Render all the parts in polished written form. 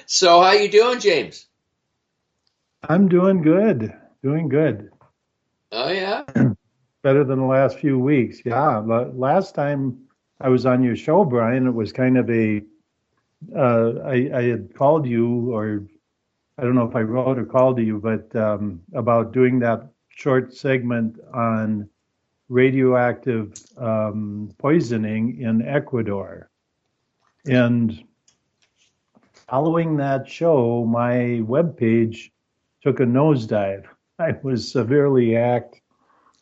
So how you doing, James? I'm doing good, doing good. Oh yeah. Better than the last few weeks. Yeah, last time I was on your show, Brian, it was kind of I had called you, or I don't know if I wrote or called to you, but about doing that short segment on radioactive poisoning in Ecuador. And following that show, my webpage took a nosedive. I was severely hacked.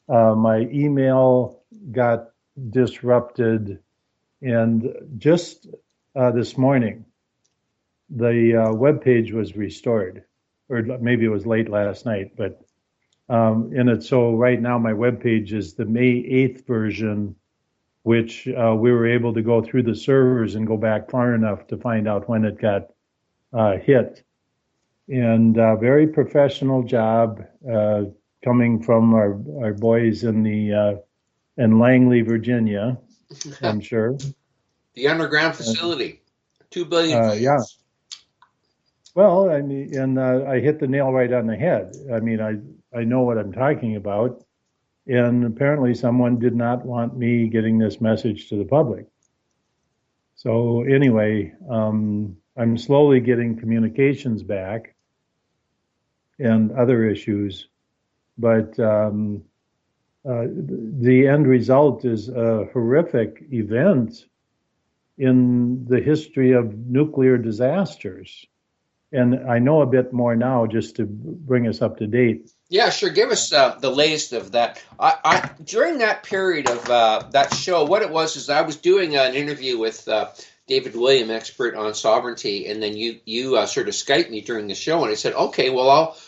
My email got disrupted, and just this morning, the web page was restored, or maybe it was late last night. But in it, so right now my web page is the May 8th version, which we were able to go through the servers and go back far enough to find out when it got hit. And very professional job coming from our boys in Langley, Virginia, I'm sure. The underground And, facility, 2 billion yeah. views. Well, I mean, and I hit the nail right on the head. I mean, I know what I'm talking about. And apparently someone did not want me getting this message to the public. So anyway, I'm slowly getting communications back and other issues, but the end result is a horrific event in the history of nuclear disasters. And I know a bit more now just to bring us up to date. Yeah, sure. Give us the latest of that. During that period of that show, what it was is I was doing an interview with David William, expert on sovereignty, and then you sort of Skyped me during the show, and I said, okay, well,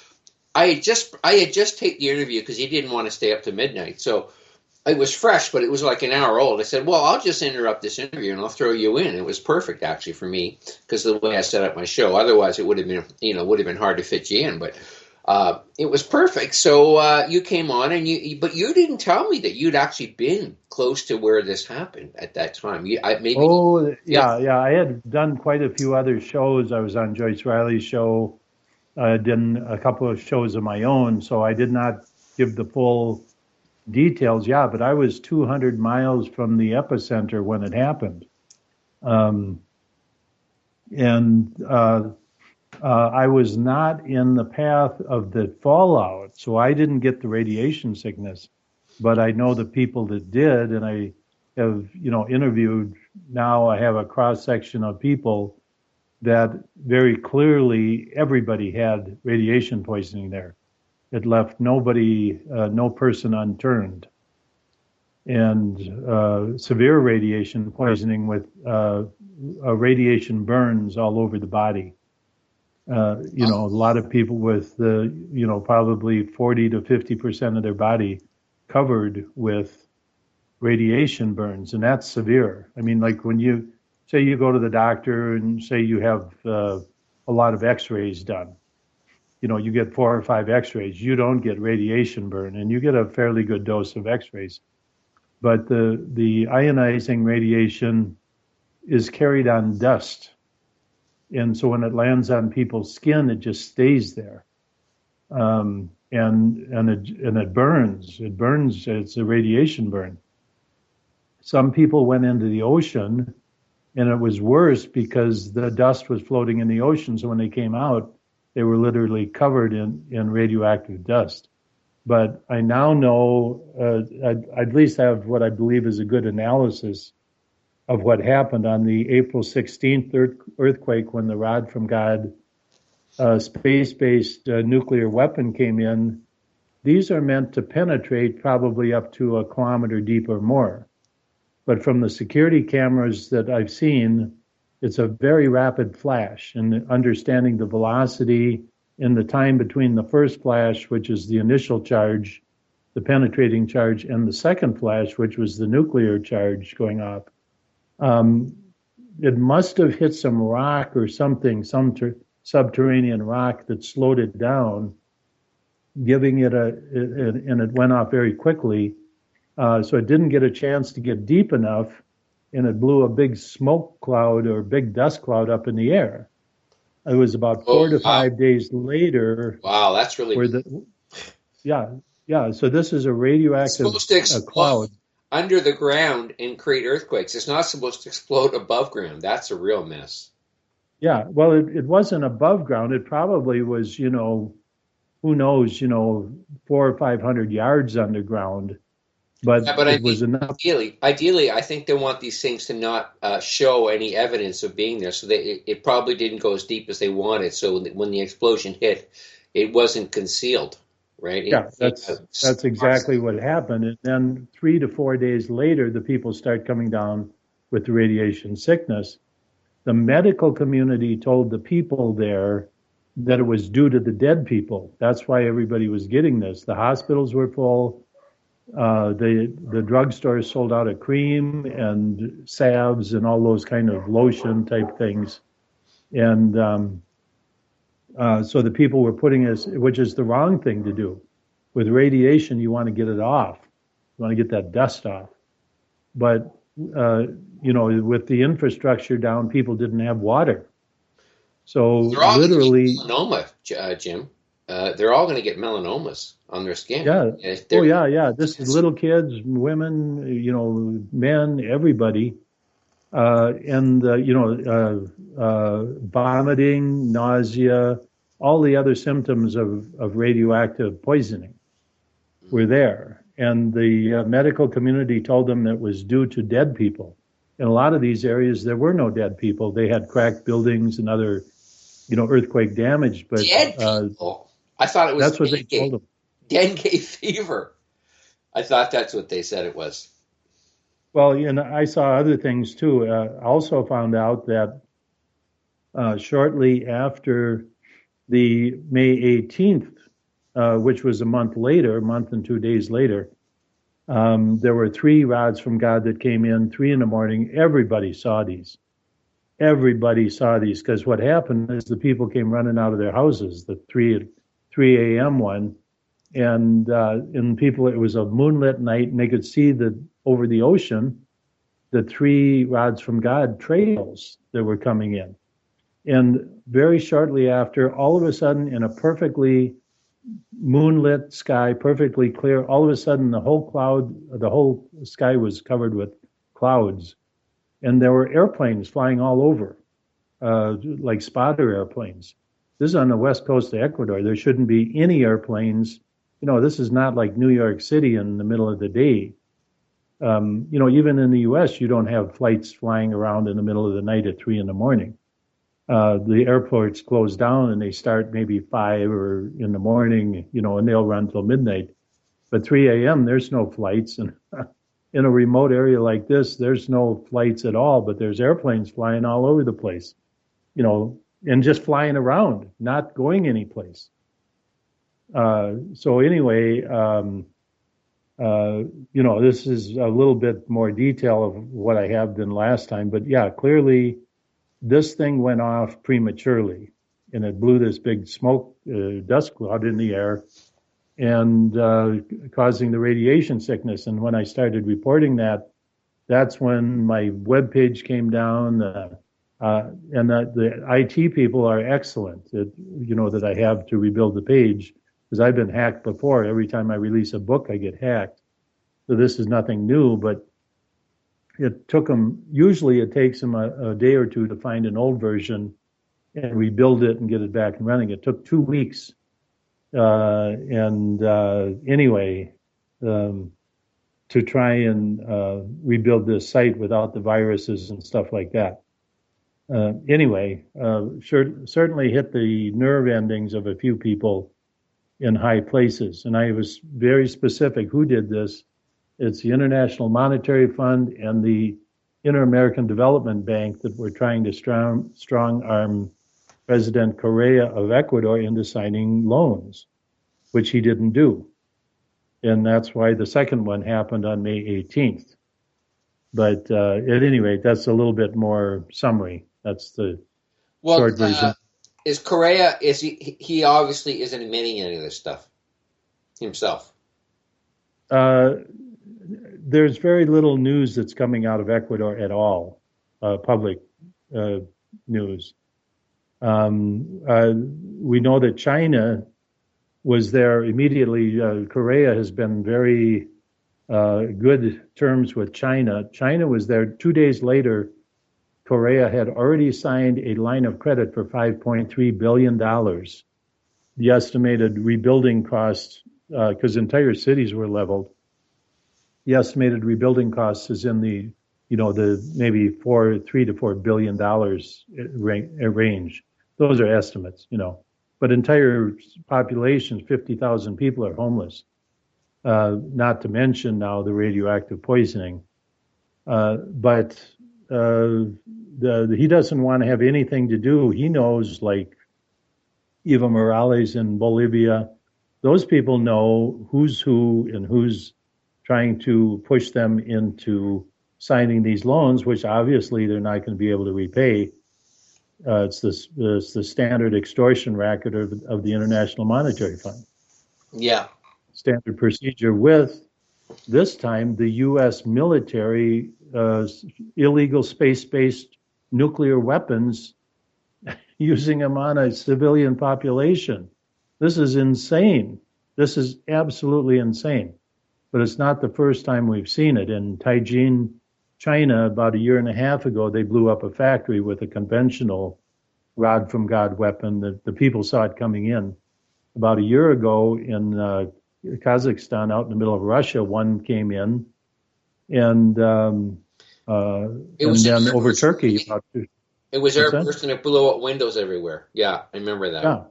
I had just taped the interview because he didn't want to stay up to midnight, so it was fresh, but it was like an hour old. I said, well, I'll just interrupt this interview and I'll throw you in. It was perfect actually for me because of the way I set up my show. Otherwise, it would have been would have been hard to fit you in, but. It was perfect. So you came on, but you didn't tell me that you'd actually been close to where this happened at that time. Maybe, Oh, yeah. yeah. I had done quite a few other shows. I was on Joyce Riley's show. I did a couple of shows of my own, so I did not give the full details. Yeah, but I was 200 miles from the epicenter when it happened. Um, and I was not in the path of the fallout, so I didn't get the radiation sickness. But I know the people that did, and I have, interviewed. Now I have a cross section of people that very clearly everybody had radiation poisoning there. It left nobody, no person unturned, and severe radiation poisoning with radiation burns all over the body. A lot of people with probably 40 to 50% of their body covered with radiation burns, and that's severe. I mean, like when you say you go to the doctor and say you have a lot of x-rays done, you get 4 or 5 x-rays, you don't get radiation burn, and you get a fairly good dose of x-rays. But the ionizing radiation is carried on dust. And so when it lands on people's skin, it just stays there. And it burns. It burns. It's a radiation burn. Some people went into the ocean, and it was worse because the dust was floating in the ocean. So when they came out, they were literally covered in radioactive dust. But I now know, I at least have what I believe is a good analysis of what happened on the April 16th earthquake when the Rod from God space-based nuclear weapon came in. These are meant to penetrate probably up to a kilometer deep or more. But from the security cameras that I've seen, it's a very rapid flash, and understanding the velocity in the time between the first flash, which is the initial charge, the penetrating charge, and the second flash, which was the nuclear charge going off. It must have hit some rock or something, some subterranean rock that slowed it down, giving it and it went off very quickly. So it didn't get a chance to get deep enough, and it blew a big smoke cloud or big dust cloud up in the air. It was about Oh, 4 to 5 days later wow, that's really where yeah, yeah. So this is a radioactive supposed to explode cloud. under the ground and create earthquakes. It's not supposed to explode above ground. That's a real mess. Yeah, well, it wasn't above ground. It probably was, who knows, 400 or 500 yards underground, but Yeah, but I it mean, was enough. ideally, I think they want these things to not show any evidence of being there. So it probably didn't go as deep as they wanted. So when the explosion hit, it wasn't concealed, right? Yeah, that's exactly what happened. And then 3 to 4 days later, the people start coming down with the radiation sickness. The medical community told the people there that it was due to the dead people. That's why everybody was getting this. The hospitals were full. The drugstores sold out of cream and salves and all those kind of lotion type things. And so the people were putting us, which is the wrong thing to do. With radiation, you want to get it off. You want to get that dust off. But, with the infrastructure down, people didn't have water. So they're all going to literally, get melanoma, Jim. They're all going to get melanomas on their skin. yeah. Oh, yeah, yeah. This is little kids, women, men, everybody. Vomiting, nausea, all the other symptoms of radioactive poisoning were there. And the medical community told them that it was due to dead people. In a lot of these areas, there were no dead people. They had cracked buildings and other, earthquake damage. But dead people. I thought it was that's what they told them. dengue fever. I thought that's what they said it was. Well, I saw other things too. I also found out that shortly after the May 18th, which was a month and 2 days later, there were 3 rods from God that came in, 3 in the morning. Everybody saw these. Everybody saw these because what happened is the people came running out of their houses, the 3 a.m. one, and people, it was a moonlit night, and they could see over the ocean, the 3 rods from God trails that were coming in. And very shortly after, all of a sudden, in a perfectly moonlit sky, perfectly clear, all of a sudden the whole sky was covered with clouds. And there were airplanes flying all over, like spotter airplanes. This is on the west coast of Ecuador. There shouldn't be any airplanes. This is not like New York City in the middle of the day. Even in the U.S., you don't have flights flying around in the middle of the night at 3 in the morning. The airports close down and they start maybe 5 or in the morning, and they'll run till midnight. But 3 a.m., there's no flights. And in a remote area like this, there's no flights at all, but there's airplanes flying all over the place, and just flying around, not going anyplace. So anyway, this is a little bit more detail of what I have than last time. But yeah, clearly this thing went off prematurely, and it blew this big smoke, dust cloud in the air, and causing the radiation sickness. And when I started reporting that, that's when my webpage came down, and the IT people are excellent, that I have to rebuild the page, because I've been hacked before. Every time I release a book, I get hacked. So this is nothing new, but usually it takes them a day or two to find an old version and rebuild it and get it back and running. It took 2 weeks. Anyway, to try and rebuild this site without the viruses and stuff like that. Certainly hit the nerve endings of a few people in high places. And I was very specific who did this. It's the International Monetary Fund and the Inter-American Development Bank that were trying to strong arm President Correa of Ecuador into signing loans, which he didn't do. And that's why the second one happened on May 18th. But at any rate, that's a little bit more summary. That's the short version. Is Correa, he obviously isn't admitting any of this stuff himself. There's very little news that's coming out of Ecuador at all, public news. We know that China was there immediately. Korea has been very good terms with China. China was there 2 days later. Korea had already signed a line of credit for $5.3 billion. The estimated rebuilding cost, because entire cities were leveled, the estimated rebuilding cost is in the maybe $3 to $4 billion range. Those are estimates, but entire populations, 50,000 people are homeless. Not to mention now the radioactive poisoning. But he doesn't want to have anything to do. He knows, like Evo Morales in Bolivia, those people know who's who and who's trying to push them into signing these loans, which obviously they're not going to be able to repay. It's the standard extortion racket of the International Monetary Fund. Yeah. Standard procedure with, this time, the U.S. military illegal space-based nuclear weapons, using them on a civilian population. This is insane. This is absolutely insane. But it's not the first time we've seen it. In Tianjin, China, about a year and a half ago, they blew up a factory with a conventional rod from God weapon. The people saw it coming in. About a year ago in Kazakhstan, out in the middle of Russia, one came in, and then over Turkey. It was airburst and it blew out windows everywhere. Yeah, I remember that.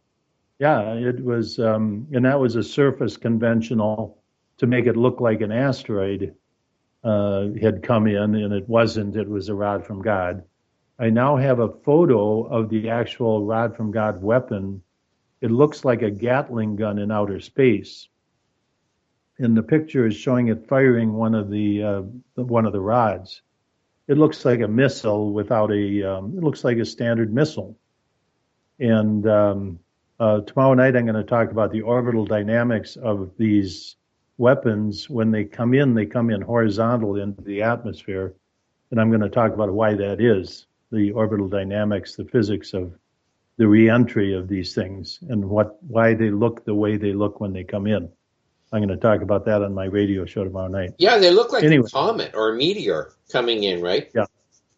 Yeah, it was, and that was a surface conventional to make it look like an asteroid had come in, and it wasn't. It was a rod from God. I now have a photo of the actual rod from God weapon. It looks like a Gatling gun in outer space. And the picture is showing it firing one of the rods. It looks like a missile without it looks like a standard missile. And tomorrow night I'm going to talk about the orbital dynamics of these weapons. When they come in horizontal into the atmosphere. And I'm going to talk about why that is, the orbital dynamics, the physics of the reentry of these things, and why they look the way they look when they come in. I'm going to talk about that on my radio show tomorrow night. Yeah, they look like a comet or a meteor coming in, right?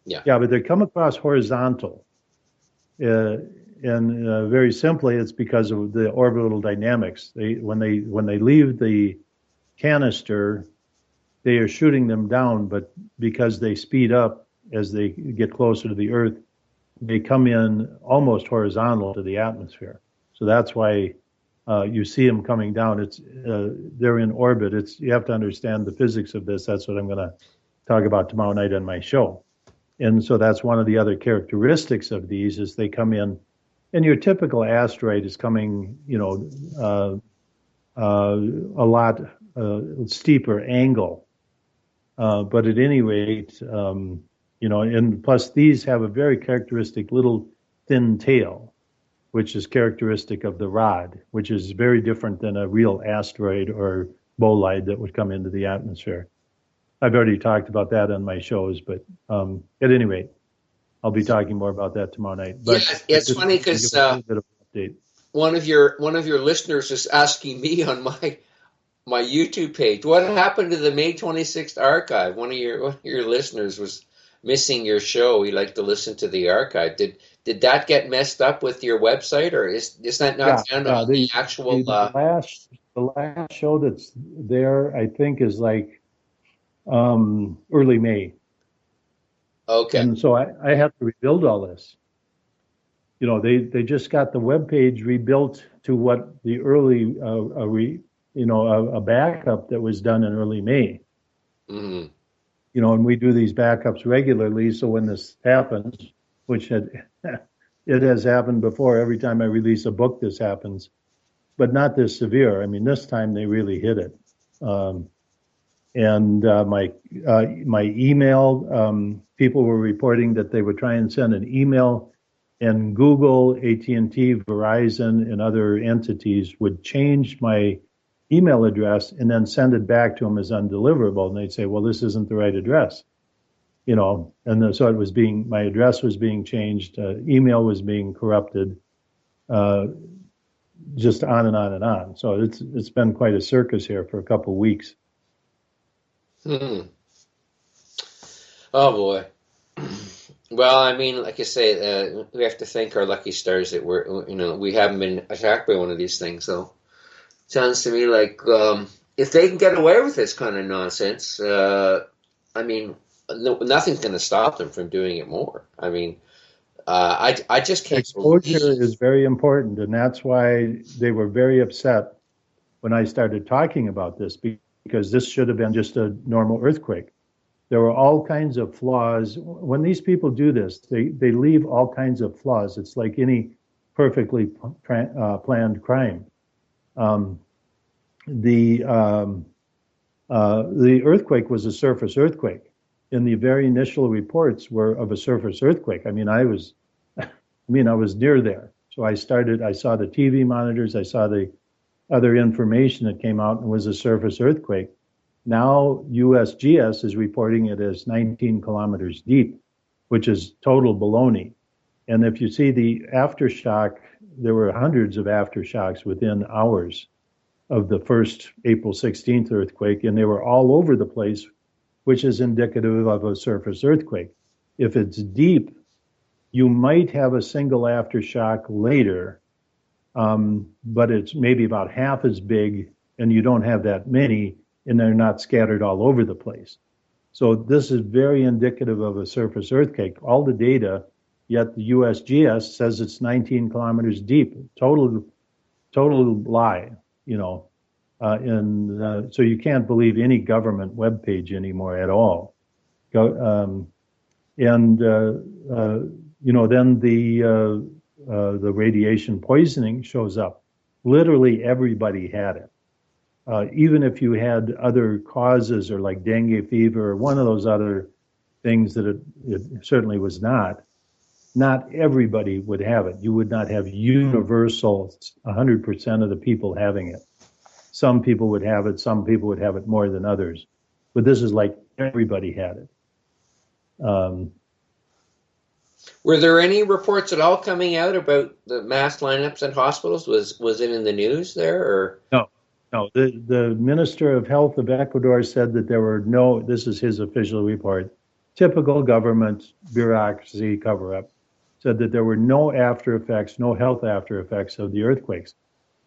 Yeah, but they come across horizontal. And very simply, it's because of the orbital dynamics. When they leave the canister, they are shooting them down, but because they speed up as they get closer to the Earth, they come in almost horizontal to the atmosphere. So that's why you see them coming down. They're in orbit. You have to understand the physics of this. That's what I'm going to talk about tomorrow night on my show. And so that's one of the other characteristics of these is they come in, and your typical asteroid is coming, a lot steeper angle. But at any rate, and plus these have a very characteristic little thin tail, which is characteristic of the rod, which is very different than a real asteroid or bolide that would come into the atmosphere. I've already talked about that on my shows, but at any rate, I'll be talking more about that tomorrow night. But yeah, it's funny because one of your listeners is asking me on my YouTube page, what happened to the May 26th archive? One of your listeners was missing your show. He liked to listen to the archive. Did that get messed up with your website, or is that not found on the actual? The last show that's there, I think, is like early May. Okay. And so I have to rebuild all this. They just got the webpage rebuilt to what the early a backup that was done in early May. Mm-hmm. And we do these backups regularly. So when this happens, which it has happened before, every time I release a book, this happens, but not this severe. I mean, this time they really hit it. And my email, people were reporting that they would try and send an email, and Google, AT&T, Verizon, and other entities would change my email address and then send it back to them as undeliverable. And they'd say, well, this isn't the right address. so it was my address was being changed, email was being corrupted, just on and on and on. So it's been quite a circus here for a couple of weeks. Hmm. Oh boy. Well, I mean, like I say, we have to thank our lucky stars that we haven't been attacked by one of these things. So sounds to me like if they can get away with this kind of nonsense, I mean, nothing's going to stop them from doing it more. I mean, I just can't Exposure believe. is very important, and that's why they were very upset when I started talking about this, because this should have been just a normal earthquake. There were all kinds of flaws. When these people do this, they leave all kinds of flaws. It's like any perfectly planned crime. The earthquake was a surface earthquake, and the very initial reports were of a surface earthquake. I mean, I was near there. So I saw the TV monitors, I saw the other information that came out, and was a surface earthquake. Now USGS is reporting it as 19 kilometers deep, which is total baloney. And if you see the aftershock, there were hundreds of aftershocks within hours of the first April 16th earthquake, and they were all over the place, which is indicative of a surface earthquake. If it's deep, you might have a single aftershock later, but it's maybe about half as big, and you don't have that many, and they're not scattered all over the place. So this is very indicative of a surface earthquake. All the data, yet the USGS says it's 19 kilometers deep. Total lie, so you can't believe any government webpage anymore at all. Then the radiation poisoning shows up. Literally everybody had it. Even if you had other causes, or like dengue fever or one of those other things that it certainly was not everybody would have it. You would not have universal 100% of the people having it. Some people would have it, some people would have it more than others. But this is like everybody had it. Were there any reports at all coming out about the mass lineups at hospitals? Was it in the news there, or? No. The Minister of Health of Ecuador said that there were no, this is his official report, typical government bureaucracy cover-up, said that there were no after effects, no health after effects of the earthquakes.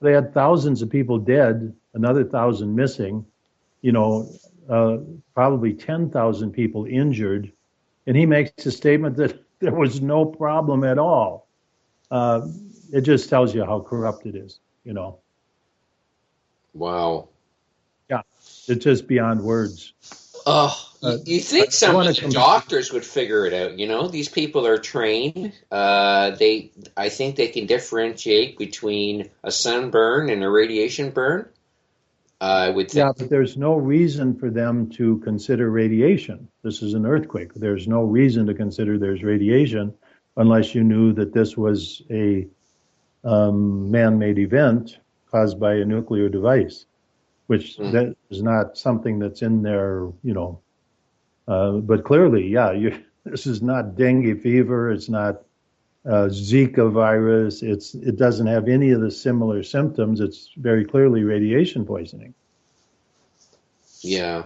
They had thousands of people dead, another 1,000 missing, probably 10,000 people injured. And he makes a statement that there was no problem at all. It just tells you how corrupt it is, Wow. Yeah, it's just beyond words. Oh, you think some of the doctors would figure it out? These people are trained. I think they can differentiate between a sunburn and a radiation burn. I would think. Yeah, but there's no reason for them to consider radiation. This is an earthquake. There's no reason to consider there's radiation unless you knew that this was a man-made event caused by a nuclear device, which that is not something that's in there, but clearly, this is not dengue fever. It's not Zika virus. It doesn't have any of the similar symptoms. It's very clearly radiation poisoning. Yeah.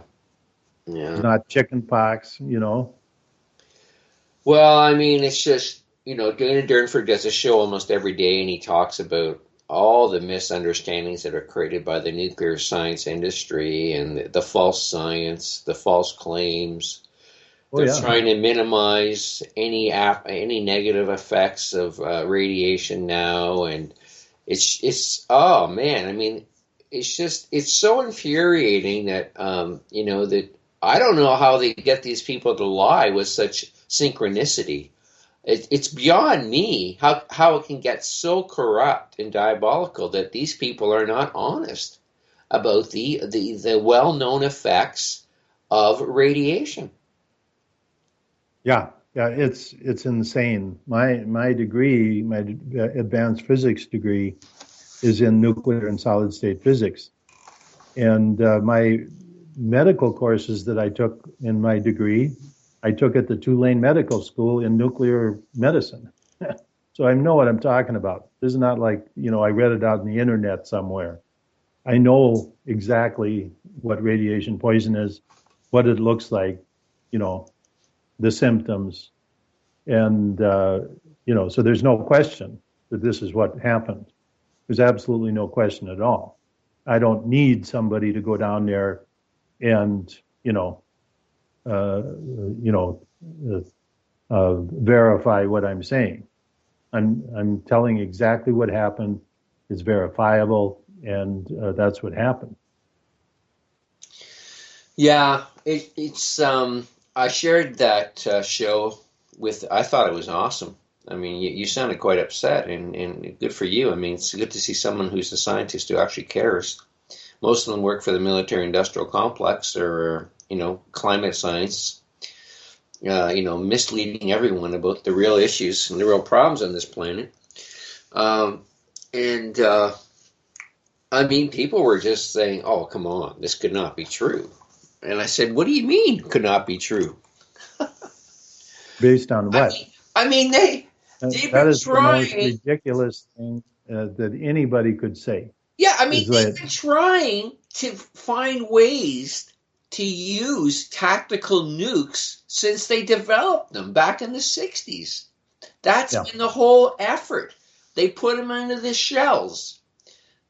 It's not chicken pox, Well, I mean, it's just, Dana Durnford does a show almost every day, and he talks about all the misunderstandings that are created by the nuclear science industry and the false science, the false claims. They're trying to minimize any negative effects of radiation now, and it's oh man, I mean, it's so infuriating that that I don't know how they get these people to lie with such synchronicity. It's beyond me how it can get so corrupt and diabolical that these people are not honest about the well-known effects of radiation. Yeah, it's insane. My degree, my advanced physics degree, is in nuclear and solid state physics, and my medical courses that I took in my degree, I took at the Tulane Medical School in nuclear medicine. So I know what I'm talking about. This is not like, I read it out on the internet somewhere. I know exactly what radiation poison is, what it looks like, the symptoms. And, so there's no question that this is what happened. There's absolutely no question at all. I don't need somebody to go down there and, verify what I'm saying. I'm telling exactly what happened. It's verifiable, and that's what happened. Yeah, it's. I shared that show with. I thought it was awesome. I mean, you sounded quite upset, and good for you. I mean, it's good to see someone who's a scientist who actually cares. Most of them work for the military-industrial complex or, climate science, misleading everyone about the real issues and the real problems on this planet. People were just saying, oh, come on, this could not be true. And I said, what do you mean could not be true? Based on what? They've that been is trying. The most ridiculous thing that anybody could say. Yeah, they've been trying to find ways to use tactical nukes since they developed them back in the 60s. That's been the whole effort. They put them into the shells,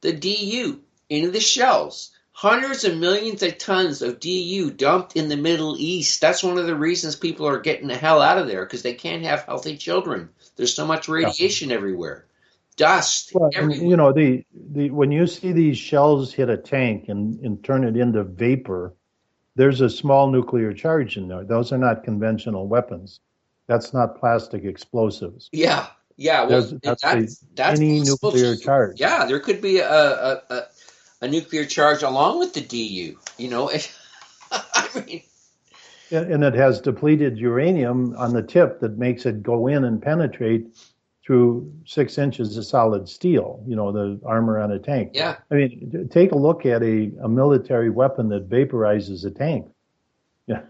the DU, into the shells. Hundreds of millions of tons of DU dumped in the Middle East. That's one of the reasons people are getting the hell out of there, because they can't have healthy children. There's so much radiation everywhere. Dust everywhere. When you see these shells hit a tank and turn it into vapor, there's a small nuclear charge in there. Those are not conventional weapons. That's not plastic explosives. Yeah. Well, that's any nuclear charge. Yeah, there could be a nuclear charge along with the DU. And it has depleted uranium on the tip that makes it go in and penetrate through 6 inches of solid steel, the armor on a tank. Yeah. Take a look at a military weapon that vaporizes a tank. Yeah,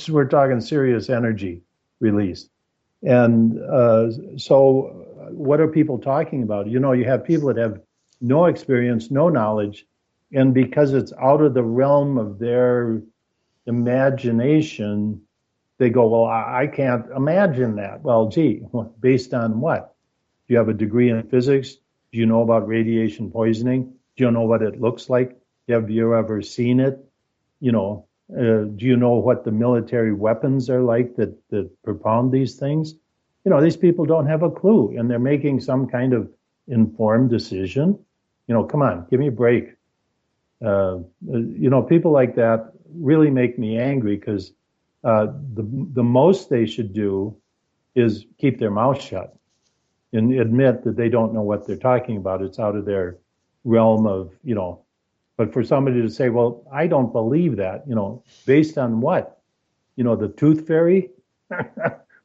we're talking serious energy release. And so what are people talking about? You have people that have no experience, no knowledge, and because it's out of the realm of their imagination, they go, well, I can't imagine that. Well, gee, based on what? Do you have a degree in physics? Do you know about radiation poisoning? Do you know what it looks like? Have you ever seen it? Do you know what the military weapons are like that propound these things? These people don't have a clue, and they're making some kind of informed decision. Come on, give me a break. People like that really make me angry, because the most they should do is keep their mouth shut and admit that they don't know what they're talking about. It's out of their realm of, but for somebody to say, well, I don't believe that, based on what? The tooth fairy?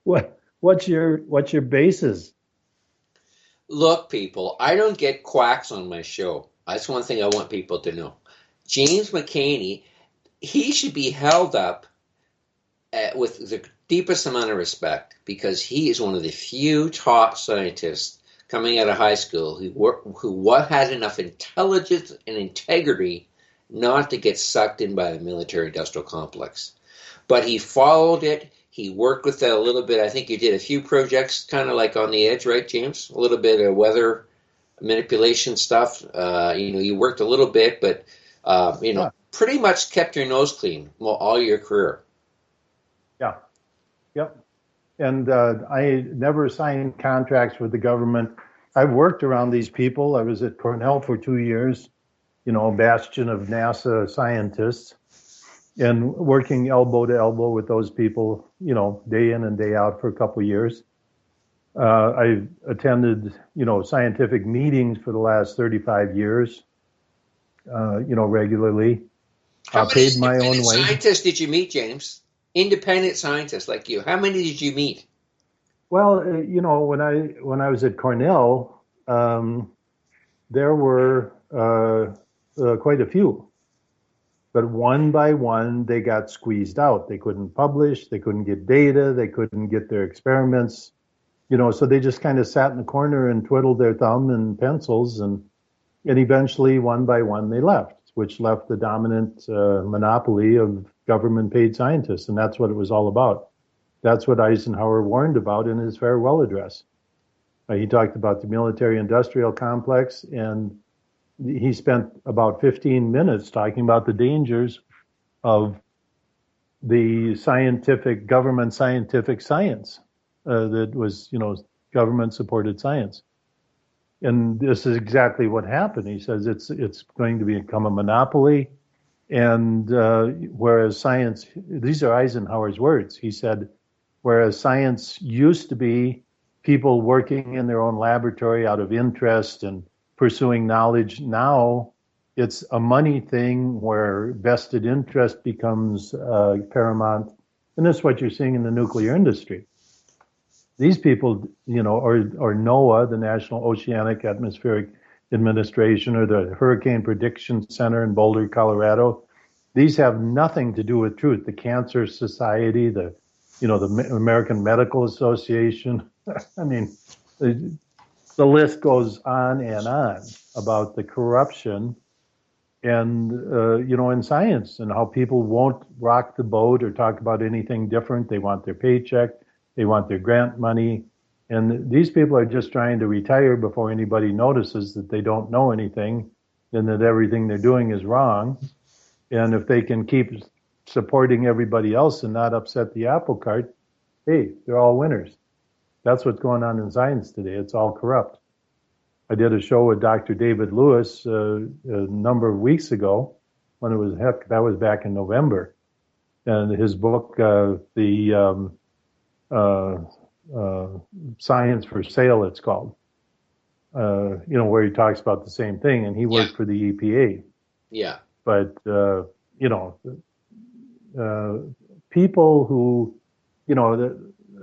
What's your basis? Look, people, I don't get quacks on my show. That's one thing I want people to know. James McCanney, he should be held up with the deepest amount of respect, because he is one of the few top scientists coming out of high school who had enough intelligence and integrity not to get sucked in by the military-industrial complex. But he followed it. He worked with it a little bit. I think you did a few projects kind of like on the edge, right, James? A little bit of weather manipulation stuff. You worked a little bit, but, pretty much kept your nose clean all your career. Yeah. Yep. And I never signed contracts with the government. I've worked around these people. I was at Cornell for 2 years, bastion of NASA scientists, and working elbow to elbow with those people, day in and day out for a couple of years. I've attended, scientific meetings for the last 35 years, regularly. How many paid my own way. scientists did you meet, James? Independent scientists like you. How many did you meet? Well, when I was at Cornell, there were quite a few. But one by one, they got squeezed out. They couldn't publish, they couldn't get data, they couldn't get their experiments, so they just kind of sat in the corner and twiddled their thumb and pencils, and eventually, one by one, they left, which left the dominant monopoly of government-paid scientists, and that's what it was all about. That's what Eisenhower warned about in his farewell address. He talked about the military-industrial complex, and he spent about 15 minutes talking about the dangers of the government scientific science that was, government-supported science. And this is exactly what happened. He says it's going to become a monopoly, and whereas science, these are Eisenhower's words. He said, whereas science used to be people working in their own laboratory out of interest and pursuing knowledge, now it's a money thing where vested interest becomes paramount. And that's what you're seeing in the nuclear industry. These people, or NOAA, the National Oceanic Atmospheric Administration, or the Hurricane Prediction Center in Boulder, Colorado, these have nothing to do with truth. The Cancer Society, the American Medical Association. I mean, the list goes on and on about the corruption and, in science, and how people won't rock the boat or talk about anything different. They want their paycheck. They want their grant money. And these people are just trying to retire before anybody notices that they don't know anything and that everything they're doing is wrong. And if they can keep supporting everybody else and not upset the apple cart, hey, they're all winners. That's what's going on in science today. It's all corrupt. I did a show with Dr. David Lewis a number of weeks ago that was back in November. And his book, Science for Sale, it's called, where he talks about the same thing, and he worked for the EPA. Yeah. But, people who,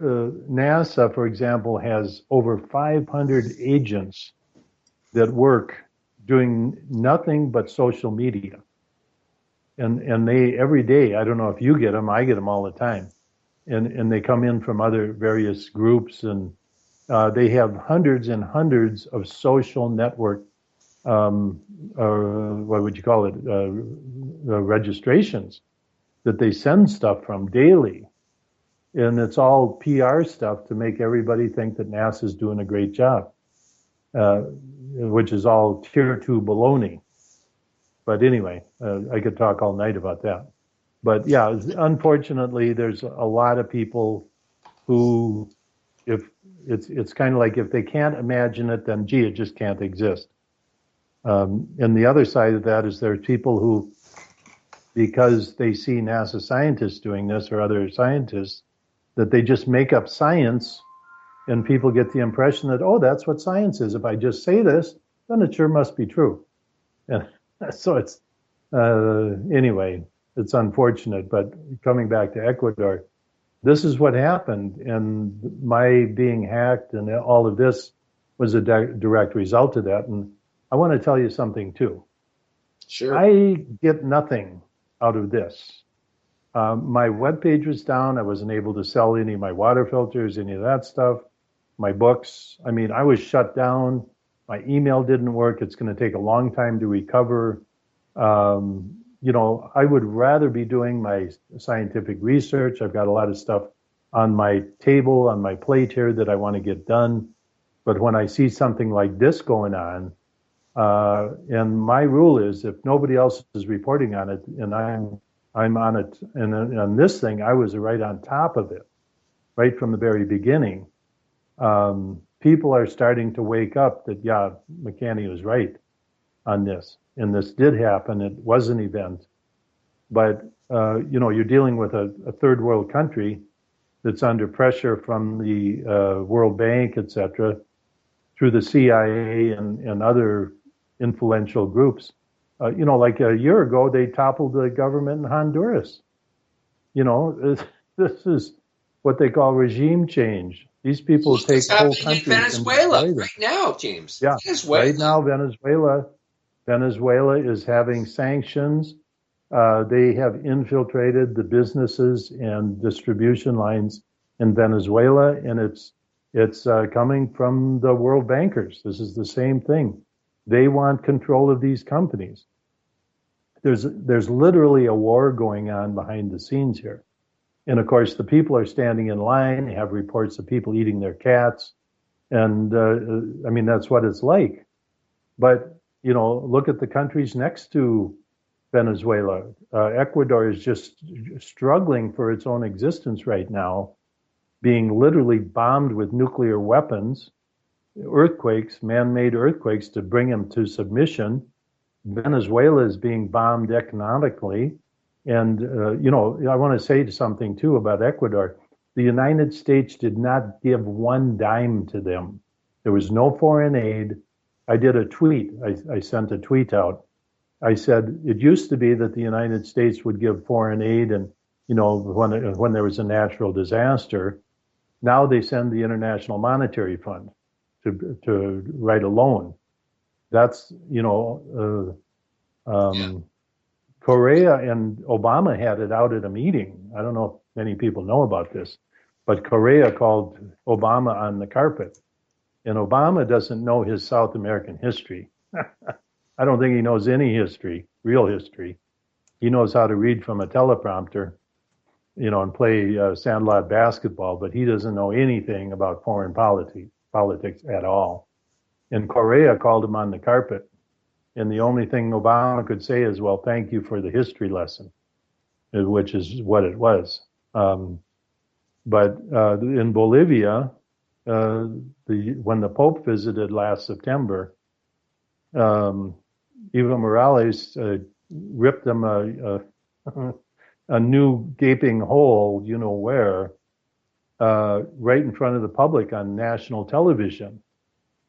NASA, for example, has over 500 agents that work doing nothing but social media. And they, every day, I don't know if you get them, I get them all the time. And they come in from other various groups, and they have hundreds and hundreds of social network, what would you call it, registrations that they send stuff from daily. And it's all PR stuff to make everybody think that NASA's doing a great job, which is all tier 2 baloney. But anyway, I could talk all night about that. But yeah, unfortunately, there's a lot of people who, if it's kind of like if they can't imagine it, then gee, it just can't exist. And the other side of that is there are people who, because they see NASA scientists doing this or other scientists, that they just make up science, and people get the impression that, oh, that's what science is. If I just say this, then it sure must be true. And so it's, anyway, it's unfortunate. But coming back to Ecuador, this is what happened. And my being hacked and all of this was a direct result of that. And I want to tell you something, too. Sure. I get nothing out of this. My webpage was down. I wasn't able to sell any of my water filters, any of that stuff, my books. I mean, I was shut down. My email didn't work. It's going to take a long time to recover. I would rather be doing my scientific research. I've got a lot of stuff on my table, on my plate here that I want to get done. But when I see something like this going on, and my rule is if nobody else is reporting on it and I'm on it, and on this thing, I was right on top of it, right from the very beginning. People are starting to wake up that, yeah, McCanney was right on this. And this did happen. It was an event. But, you're dealing with a third world country that's under pressure from the World Bank, et cetera, through the CIA and other influential groups. Like a year ago, they toppled the government in Honduras. This is what they call regime change. These people take whole countries. Venezuela right now, James. Yeah, Venezuela. Right now, Venezuela is having sanctions They have infiltrated the businesses and distribution lines in Venezuela, and it's coming from the world bankers. This is the same thing. They want control of these companies. There's literally a war going on behind the scenes here. And of course, the people are standing in line. They have reports of people eating their cats. And I mean, that's what it's like. But, you know, look at the countries next to Venezuela. Ecuador is just struggling for its own existence right now, being literally bombed with nuclear weapons, earthquakes, man-made earthquakes to bring them to submission. Venezuela is being bombed economically. And, you know, I want to say something, too, about Ecuador. The United States did not give one dime to them. There was no foreign aid. I did a tweet. I sent a tweet out. I said, it used to be that the United States would give foreign aid and, you know, when there was a natural disaster. Now they send the International Monetary Fund to write a loan. That's, you know, Korea and Obama had it out at a meeting. I don't know if many people know about this, but Korea called Obama on the carpet. And Obama doesn't know his South American history. I don't think he knows any history, real history. He knows how to read from a teleprompter, you know, and play sandlot basketball, but he doesn't know anything about foreign politics at all. And Korea called him on the carpet. And the only thing Obama could say is, well, thank you for the history lesson, which is what it was. But in Bolivia, when the Pope visited last September, Evo Morales ripped them a new gaping hole, you know where, right in front of the public on national television.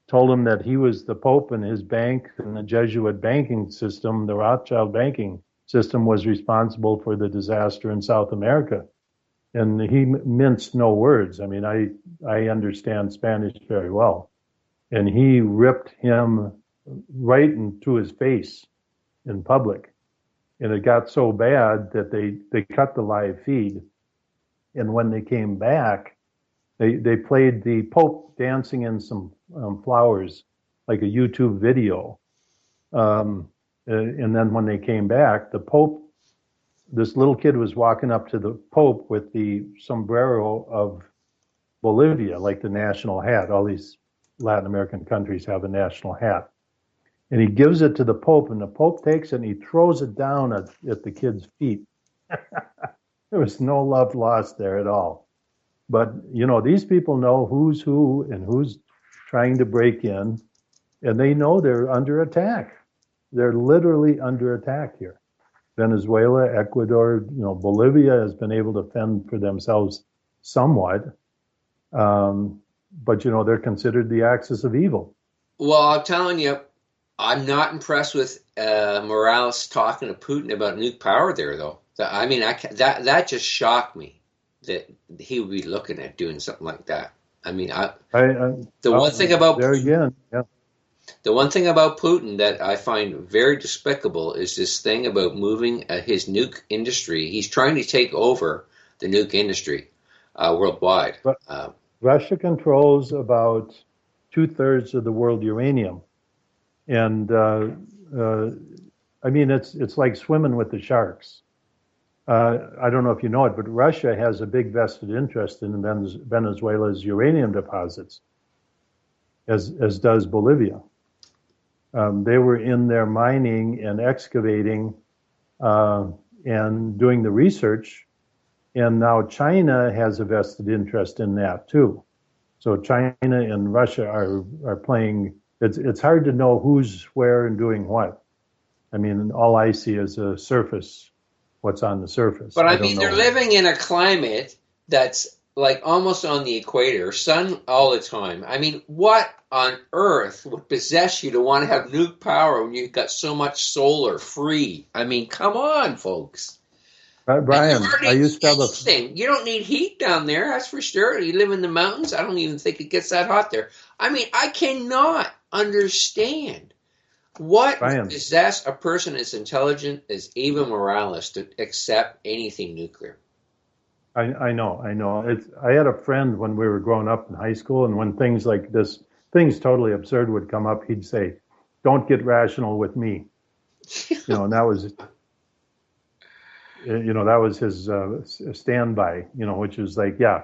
Told him that he was the Pope and his bank and the Jesuit banking system, the Rothschild banking system, was responsible for the disaster in South America. And he minced no words. I mean, I understand Spanish very well. And he ripped him right into his face in public. And it got so bad that they cut the live feed. And when they came back, they played the Pope dancing in some flowers, like a YouTube video. And then when they came back, the Pope, this little kid was walking up to the Pope with the sombrero of Bolivia, like the national hat. All these Latin American countries have a national hat. And he gives it to the Pope, and the Pope takes it and he throws it down at the kid's feet. There was no love lost there at all. But, you know, these people know who's who and who's trying to break in, and they know they're under attack. They're literally under attack here. Venezuela, Ecuador, you know, Bolivia has been able to fend for themselves somewhat. But, you know, they're considered the axis of evil. Well, I'm telling you, I'm not impressed with Morales talking to Putin about nuke power there, though. I mean, that just shocked me that he would be looking at doing something like that. I mean, one thing about there again, yeah. The one thing about Putin that I find very despicable is this thing about moving his nuke industry. He's trying to take over the nuke industry worldwide. Russia controls about 2/3 of the world uranium, and I mean it's like swimming with the sharks. I don't know if you know it, but Russia has a big vested interest in Venezuela's uranium deposits, as does Bolivia. They were in there mining and excavating and doing the research, and now China has a vested interest in that too. So China and Russia are playing. It's hard to know who's where and doing what. I mean, all I see is a surface. What's on the surface. But I mean, they're living in a climate that's like almost on the equator, sun all the time. I mean, what on earth would possess you to want to have nuke power when you've got so much solar free? I mean, come on, folks. Brian, I used to have You don't need heat down there, that's for sure. You live in the mountains. I don't even think it gets that hot there. I mean, I cannot understand What Brian, possess a person as intelligent as Eva Morales to accept anything nuclear? I know. I had a friend when we were growing up in high school, and when things like this, things totally absurd would come up, he'd say, "Don't get rational with me." And that was, that was his standby. Which was like, yeah,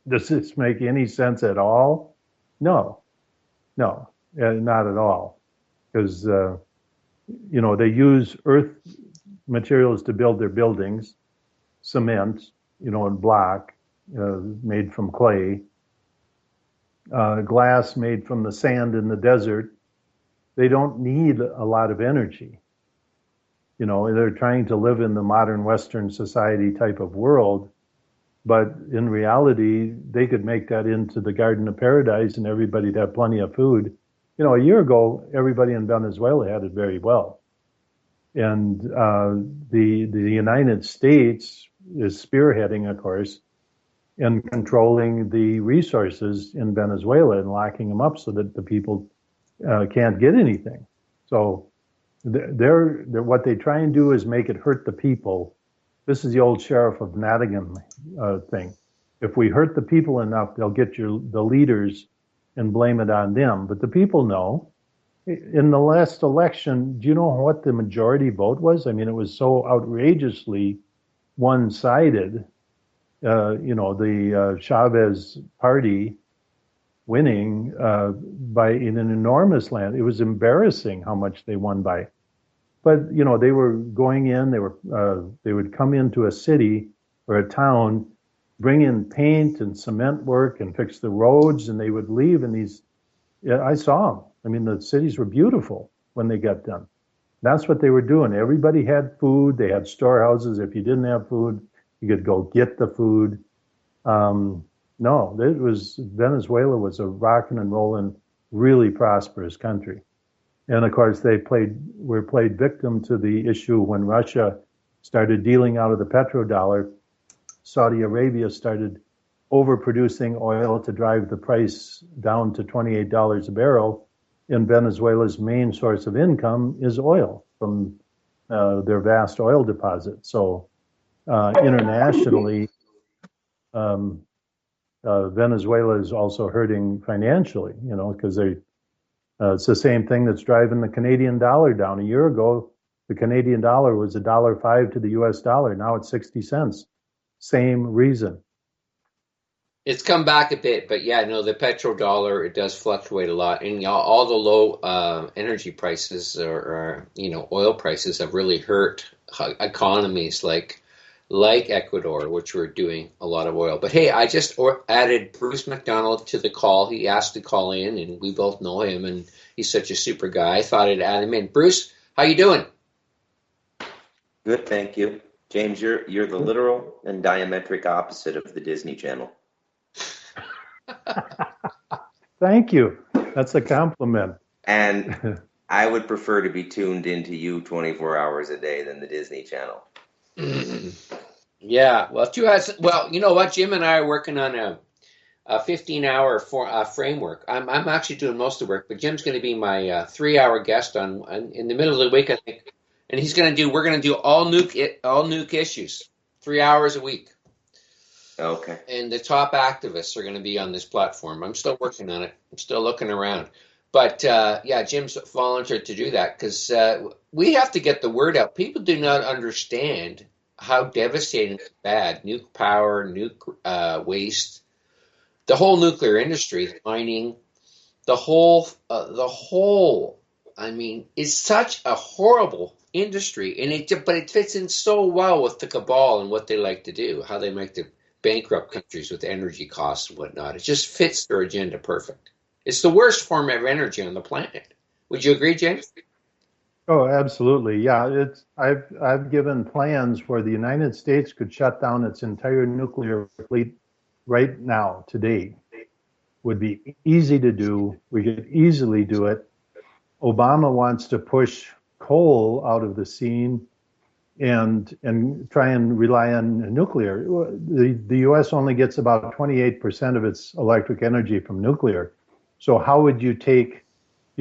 does this make any sense at all? No, not at all, because they use earth materials to build their buildings, cement, and block made from clay, glass made from the sand in the desert. They don't need a lot of energy. They're trying to live in the modern Western society type of world, but in reality, they could make that into the Garden of Paradise and everybody'd have plenty of food. A year ago, everybody in Venezuela had it very well. And the United States is spearheading, of course, and controlling the resources in Venezuela and locking them up so that the people can't get anything. So they're what they try and do is make it hurt the people. This is the old Sheriff of Nottingham thing. If we hurt the people enough, they'll get the leaders and blame it on them. But the people know. In the last election, do you know what the majority vote was? I mean, it was so outrageously one-sided. The Chavez party winning by in an enormous land. It was embarrassing how much they won by. But they were going in. They would come into a city or a town, bring in paint and cement work and fix the roads, and they would leave. And I saw them. I mean, the cities were beautiful when they got done. That's what they were doing. Everybody had food. They had storehouses. If you didn't have food, you could go get the food. Venezuela was a rocking and rolling, really prosperous country. And of course, were played victim to the issue when Russia started dealing out of the petrodollar. Saudi Arabia started overproducing oil to drive the price down to $28 a barrel. And Venezuela's main source of income is oil from their vast oil deposits. So internationally, Venezuela is also hurting financially, because it's the same thing that's driving the Canadian dollar down. A year ago, the Canadian dollar was $1.05 to the U.S. dollar. Now it's 60 cents. Same reason. It's come back a bit, but yeah, no, the petrodollar, it does fluctuate a lot. And all the low energy prices or oil prices have really hurt economies like Ecuador, which were doing a lot of oil. But hey, I just added Bruce McDonald to the call. He asked to call in, and we both know him, and he's such a super guy. I thought I'd add him in. Bruce, how you doing? Good, thank you. James, you're the literal and diametric opposite of the Disney Channel. Thank you. That's a compliment. And I would prefer to be tuned into you 24 hours a day than the Disney Channel. Yeah, well, you know what? Jim and I are working on a 15-hour framework. I'm actually doing most of the work, but Jim's going to be my 3-hour guest in the middle of the week, I think. And we're going to do all nuke issues, 3 hours a week. Okay. And the top activists are going to be on this platform. I'm still working on it. I'm still looking around. But, Jim's volunteered to do that because we have to get the word out. People do not understand how devastating and bad nuke power, nuke waste, the whole nuclear industry, mining, the whole, is such a horrible industry. But it fits in so well with the cabal and what they like to do, how they like to bankrupt countries with energy costs and whatnot. It just fits their agenda perfect. It's the worst form of energy on the planet. Would you agree, James? Oh, absolutely. Yeah, I've given plans where the United States could shut down its entire nuclear fleet right now, today. Would be easy to do. We could easily do it. Obama wants to push coal out of the scene and try and rely on nuclear. The U.S. only gets about 28% of its electric energy from nuclear. So how would you take,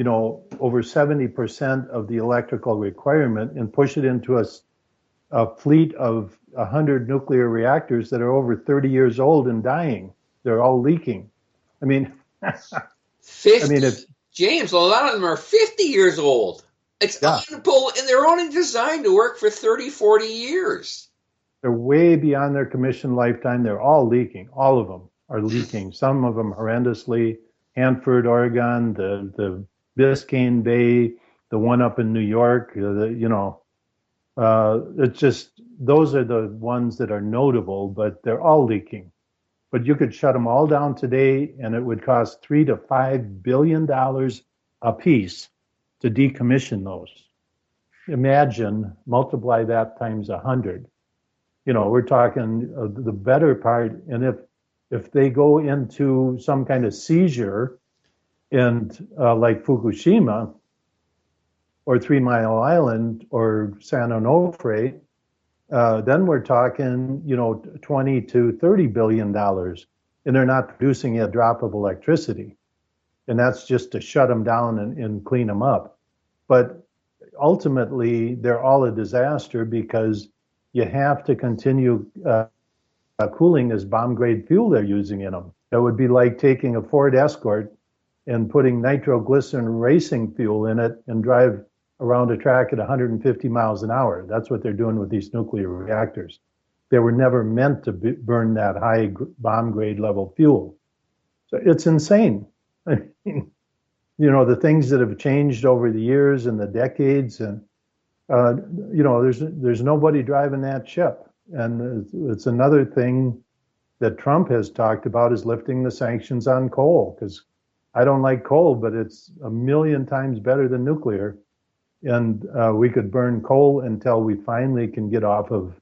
over 70% of the electrical requirement and push it into a fleet of 100 nuclear reactors that are over 30 years old and dying. They're all leaking. I mean, 50. James, a lot of them are 50 years old. It's unpulled, and they're only designed to work for 30, 40 years. They're way beyond their commission lifetime. They're all leaking. All of them are leaking. Some of them horrendously. Hanford, Oregon, the Biscayne Bay, the one up in New York. It's just, those are the ones that are notable, but they're all leaking. But you could shut them all down today, and it would cost $3 to $5 billion a piece to decommission those. Imagine, multiply that times 100. We're talking the better part. And if they go into some kind of seizure, and like Fukushima or 3 Mile Island or San Onofre, then we're talking, $20 to $30 billion, and they're not producing a drop of electricity. And that's just to shut them down and clean them up. But ultimately, they're all a disaster because you have to continue cooling this bomb-grade fuel they're using in them. That would be like taking a Ford Escort and putting nitroglycerin racing fuel in it and drive around a track at 150 miles an hour. That's what they're doing with these nuclear reactors. They were never meant to burn that high bomb-grade level fuel. So it's insane. I mean, the things that have changed over the years and the decades, and there's nobody driving that ship. And it's another thing that Trump has talked about is lifting the sanctions on coal, because I don't like coal, but it's a million times better than nuclear. And we could burn coal until we finally can get off of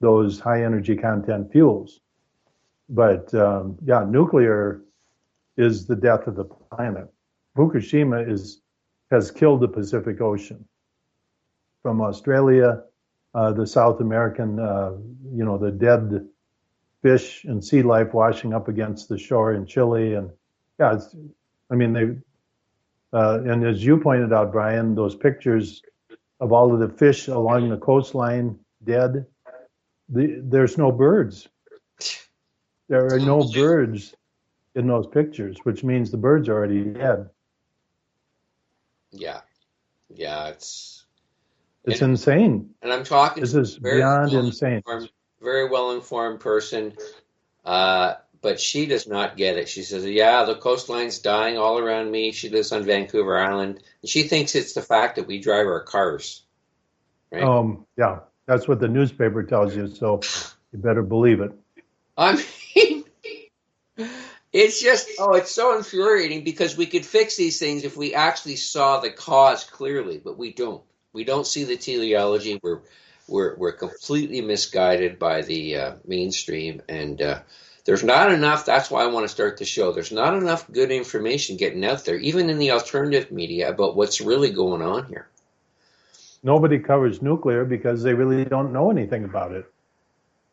those high energy content fuels. But nuclear is the death of the planet. Fukushima has killed the Pacific Ocean. From Australia, the South American, the dead fish and sea life washing up against the shore in Chile. And and as you pointed out, Brian, those pictures of all of the fish along the coastline dead, there's no birds. There are no birds in those pictures, which means the birds are already dead. Yeah, it's insane. And I'm talking. This is beyond insane. Very well-informed person, but she does not get it. She says, the coastline's dying all around me. She lives on Vancouver Island, and she thinks it's the fact that we drive our cars. Right? Yeah, that's what the newspaper tells you, so you better believe it. I mean, it's just, it's so infuriating because we could fix these things if we actually saw the cause clearly, but we don't. We don't see the teleology. We're completely misguided by the mainstream, and there's not enough. That's why I want to start the show. There's not enough good information getting out there, even in the alternative media, about what's really going on here. Nobody covers nuclear because they really don't know anything about it.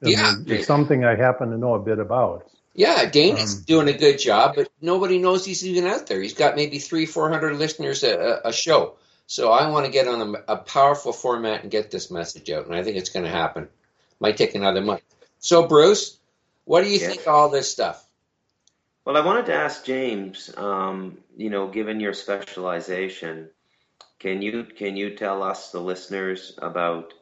It's something I happen to know a bit about. Yeah, Dana's doing a good job, but nobody knows he's even out there. He's got maybe 300-400 listeners a show. So I want to get on a powerful format and get this message out, and I think it's going to happen. Might take another month. So, Bruce, what do you think of all this stuff? Well, I wanted to ask James, given your specialization, can you tell us, the listeners, about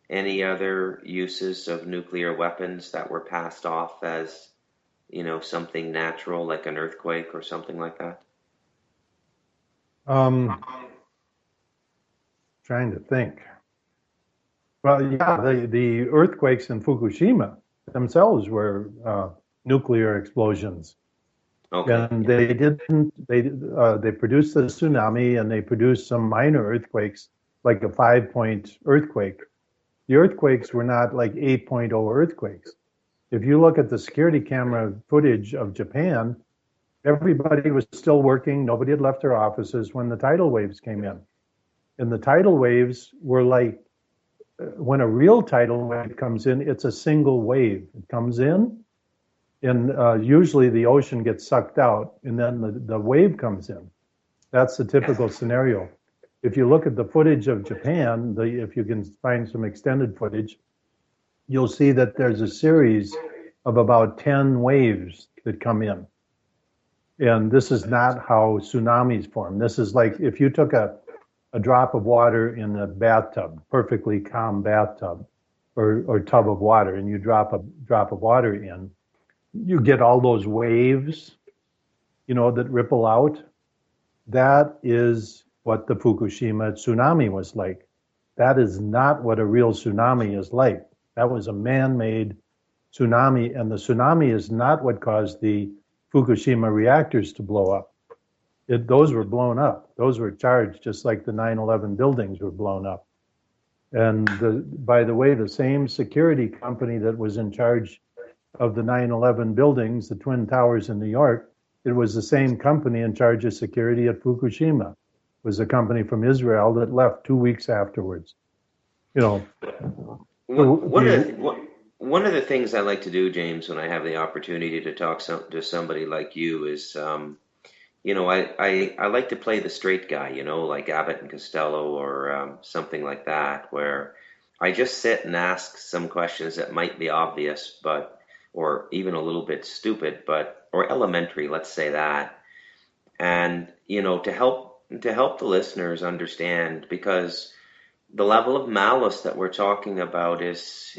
any other uses of nuclear weapons that were passed off as, something natural, like an earthquake or something like that? Trying to think. Well, the earthquakes in Fukushima themselves were nuclear explosions. Okay. And they produced the tsunami, and they produced some minor earthquakes, like a 5-point earthquake. The earthquakes were not like 8.0 earthquakes. If you look at the security camera footage of Japan, everybody was still working. Nobody had left their offices when the tidal waves came in. And the tidal waves were like, when a real tidal wave comes in, it's a single wave. It comes in, and usually the ocean gets sucked out, and then the wave comes in. That's the typical scenario. If you look at the footage of Japan, if you can find some extended footage, you'll see that there's a series of about 10 waves that come in. And this is not how tsunamis form. This is like if you took a drop of water in a bathtub, perfectly calm bathtub or tub of water, and you drop a drop of water in, you get all those waves, that ripple out. That is what the Fukushima tsunami was like. That is not what a real tsunami is like. That was a man-made tsunami, and the tsunami is not what caused the Fukushima reactors to blow up. Those were blown up. Those were charged just like the 9/11 buildings were blown up. And by the way, the same security company that was in charge of the 9/11 buildings, the Twin Towers in New York, it was the same company in charge of security at Fukushima. It was a company from Israel that left 2 weeks afterwards. One of the things I like to do, James, when I have the opportunity to talk to somebody like you is, I like to play the straight guy, like Abbott and Costello or something like that, where I just sit and ask some questions that might be obvious, or even a little bit stupid, or elementary, let's say that, and to help the listeners understand, because the level of malice that we're talking about is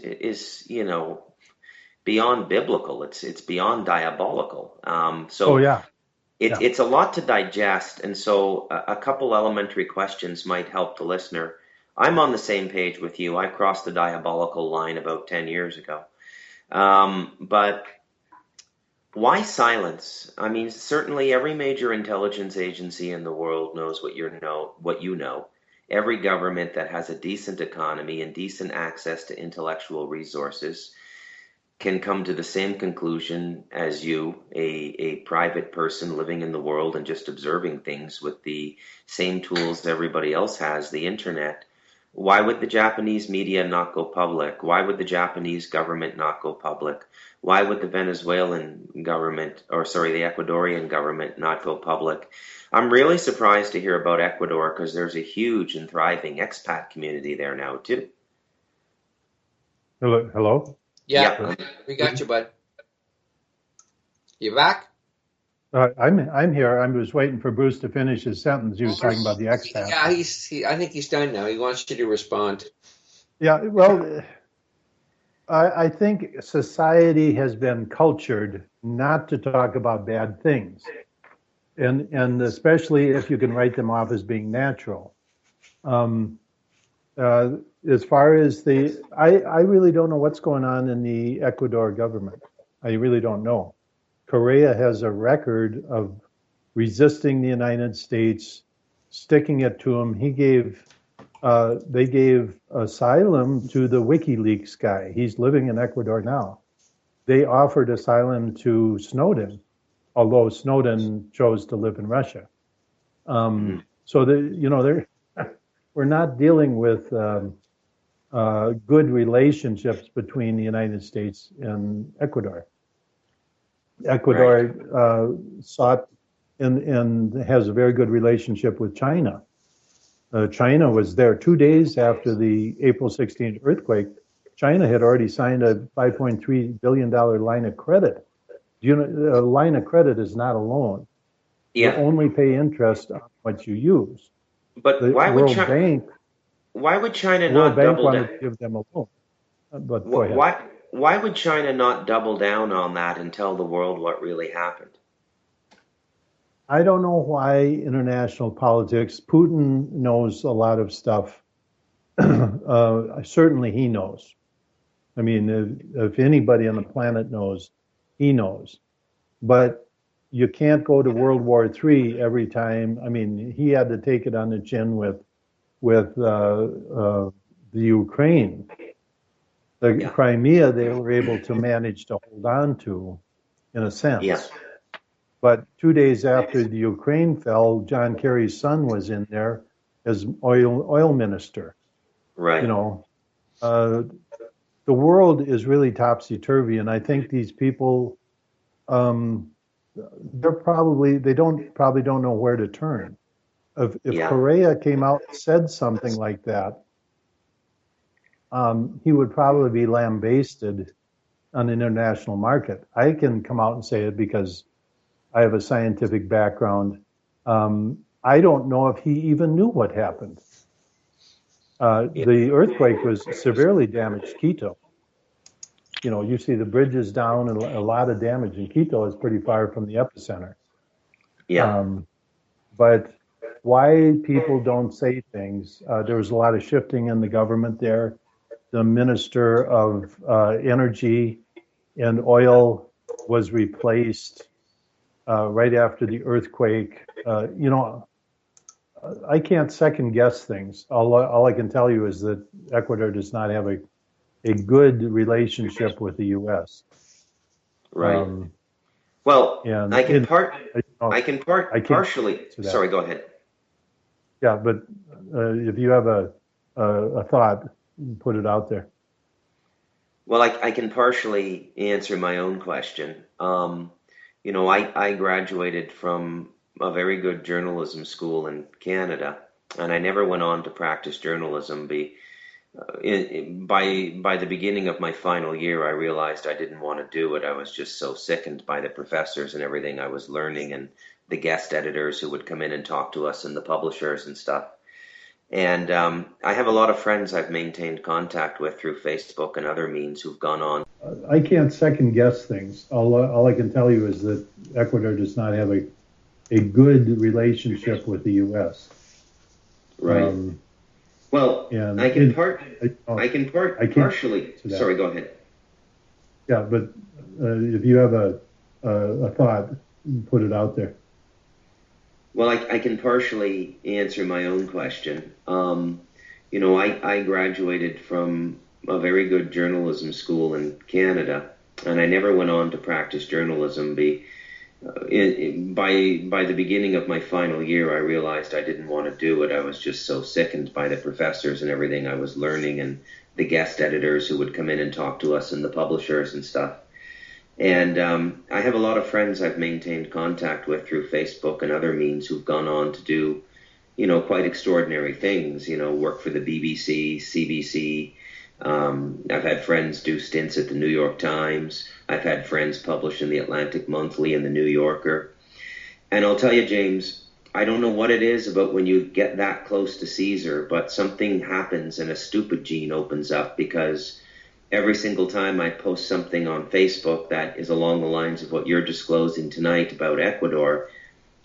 beyond biblical. It's beyond diabolical. Oh yeah. It's a lot to digest, and so a couple elementary questions might help the listener. I'm on the same page with you. I crossed the diabolical line about 10 years ago. But why silence? I mean, certainly every major intelligence agency in the world knows what you know. Every government that has a decent economy and decent access to intellectual resources can come to the same conclusion as you, a private person living in the world and just observing things with the same tools everybody else has, the internet. Why would the Japanese media not go public? Why would the Japanese government not go public? Why would the Venezuelan government, the Ecuadorian government not go public? I'm really surprised to hear about Ecuador because there's a huge and thriving expat community there now too. Hello? Yeah, we got you, bud. You back? I'm here. I was waiting for Bruce to finish his sentence. He was talking about the expat. Yeah, I think he's done now. He wants you to respond. Yeah, well, I think society has been cultured not to talk about bad things, and especially if you can write them off as being natural. As far as I really don't know what's going on in the Ecuador government. I really don't know. Correa has a record of resisting the United States, sticking it to him. They gave asylum to the WikiLeaks guy. He's living in Ecuador now. They offered asylum to Snowden, although Snowden chose to live in Russia. So we're not dealing with good relationships between the United States and Ecuador. Ecuador sought and has a very good relationship with China. China was there 2 days after the April 16th earthquake. China had already signed a $5.3 billion line of credit. A line of credit is not a loan. Yeah. You only pay interest on what you use. But the why World would Bank? Why would China The World not Bank double wanted down? to give them a loan. But go ahead. Why would China not double down on that and tell the world what really happened? I don't know why international politics. Putin knows a lot of stuff. Certainly he knows. I mean, if anybody on the planet knows, he knows. But you can't go to World War III every time. I mean, he had to take it on the chin with the Ukraine. The Crimea, they were able to manage to hold on to, in a sense. Yeah. But 2 days after the Ukraine fell, John Kerry's son was in there as oil minister. Right. The world is really topsy-turvy, and I think these people, they probably don't know where to turn. if Yeah. Correa came out and said something like that, he would probably be lambasted on the international market. I can come out and say it because I have a scientific background. I don't know if he even knew what happened. The earthquake was severely damaged Quito. You know, you see the bridges down and a lot of damage, and Quito is pretty far from the epicenter. Yeah. But why people don't say things, there was a lot of shifting in the government there. The Minister of Energy and Oil was replaced right after the earthquake. I can't second guess things. All I can tell you is that Ecuador does not have a good relationship with the U.S. Right. Um, Well, and I can I can't partially. to that. Sorry, go ahead. Yeah, but if you have a thought, put it out there. Well, I can partially answer my own question. I graduated from a very good journalism school in Canada, and I never went on to practice journalism. By the beginning of my final year, I realized I didn't want to do it. I was just so sickened by the professors and everything I was learning, and the guest editors who would come in and talk to us, and the publishers and stuff. And I have a lot of friends I've maintained contact with through Facebook and other means who've gone on. I can't second guess things. All I can tell you is that Ecuador does not have a good relationship with the U.S. Right. Well, and I can partially. Sorry, go ahead. Yeah, but if you have a thought, put it out there. Well, I can partially answer my own question. I graduated from a very good journalism school in Canada, and I never went on to practice journalism. By the beginning of my final year, I realized I didn't want to do it. I was just so sickened by the professors and everything I was learning, and the guest editors who would come in and talk to us, and the publishers and stuff. And I have a lot of friends I've maintained contact with through Facebook and other means who've gone on to do, quite extraordinary things, work for the BBC, CBC. I've had friends do stints at the New York Times. I've had friends publish in the Atlantic Monthly and the New Yorker. And I'll tell you, James, I don't know what it is about when you get that close to Caesar, but something happens and a stupid gene opens up, because every single time I post something on Facebook that is along the lines of what you're disclosing tonight about Ecuador,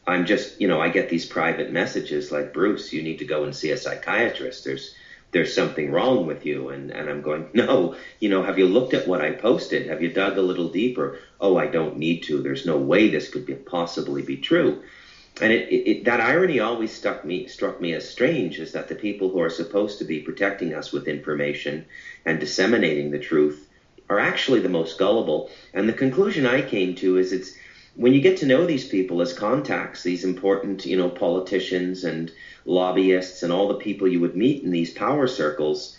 I'm just, I get these private messages like, Bruce, you need to go and see a psychiatrist. There's something wrong with you. And I'm going, no, have you looked at what I posted? Have you dug a little deeper? Oh, I don't need to. There's no way this could possibly be true. And that irony always struck me as strange, is that the people who are supposed to be protecting us with information and disseminating the truth are actually the most gullible. And the conclusion I came to is it's when you get to know these people as contacts, these important, politicians and lobbyists and all the people you would meet in these power circles,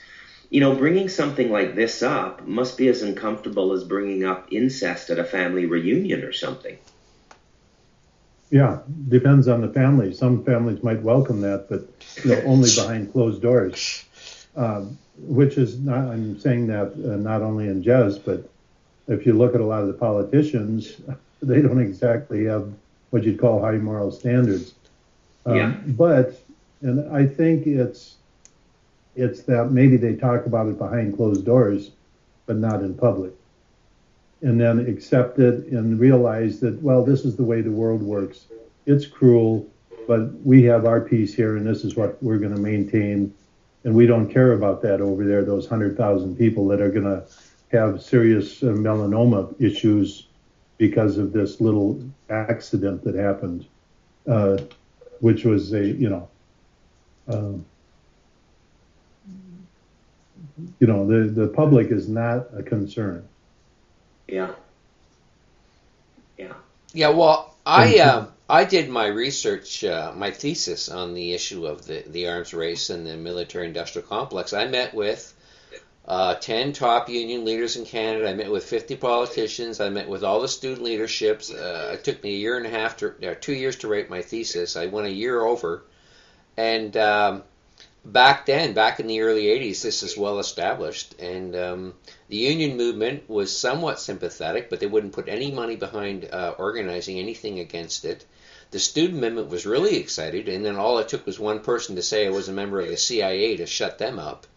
bringing something like this up must be as uncomfortable as bringing up incest at a family reunion or something. Yeah, depends on the family. Some families might welcome that, but only behind closed doors. Which is not, I'm saying that not only in jest, but if you look at a lot of the politicians, they don't exactly have what you'd call high moral standards. But, and I think it's that maybe they talk about it behind closed doors, but not in public. And then accept it and realize that, well, this is the way the world works. It's cruel, but we have our piece here, and this is what we're going to maintain. And we don't care about that over there, those 100,000 people that are going to have serious melanoma issues because of this little accident that happened, which was the public is not a concern. Yeah. Well, I did my research, my thesis on the issue of the arms race and the military-industrial complex. I met with 10 top union leaders in Canada. I met with 50 politicians. I met with all the student leaderships. It took me 2 years to write my thesis. I went a year over. And back then, back in the early 80s, this is well established. And the union movement was somewhat sympathetic, but they wouldn't put any money behind organizing anything against it. The student movement was really excited, and then all it took was one person to say I was a member of the CIA to shut them up.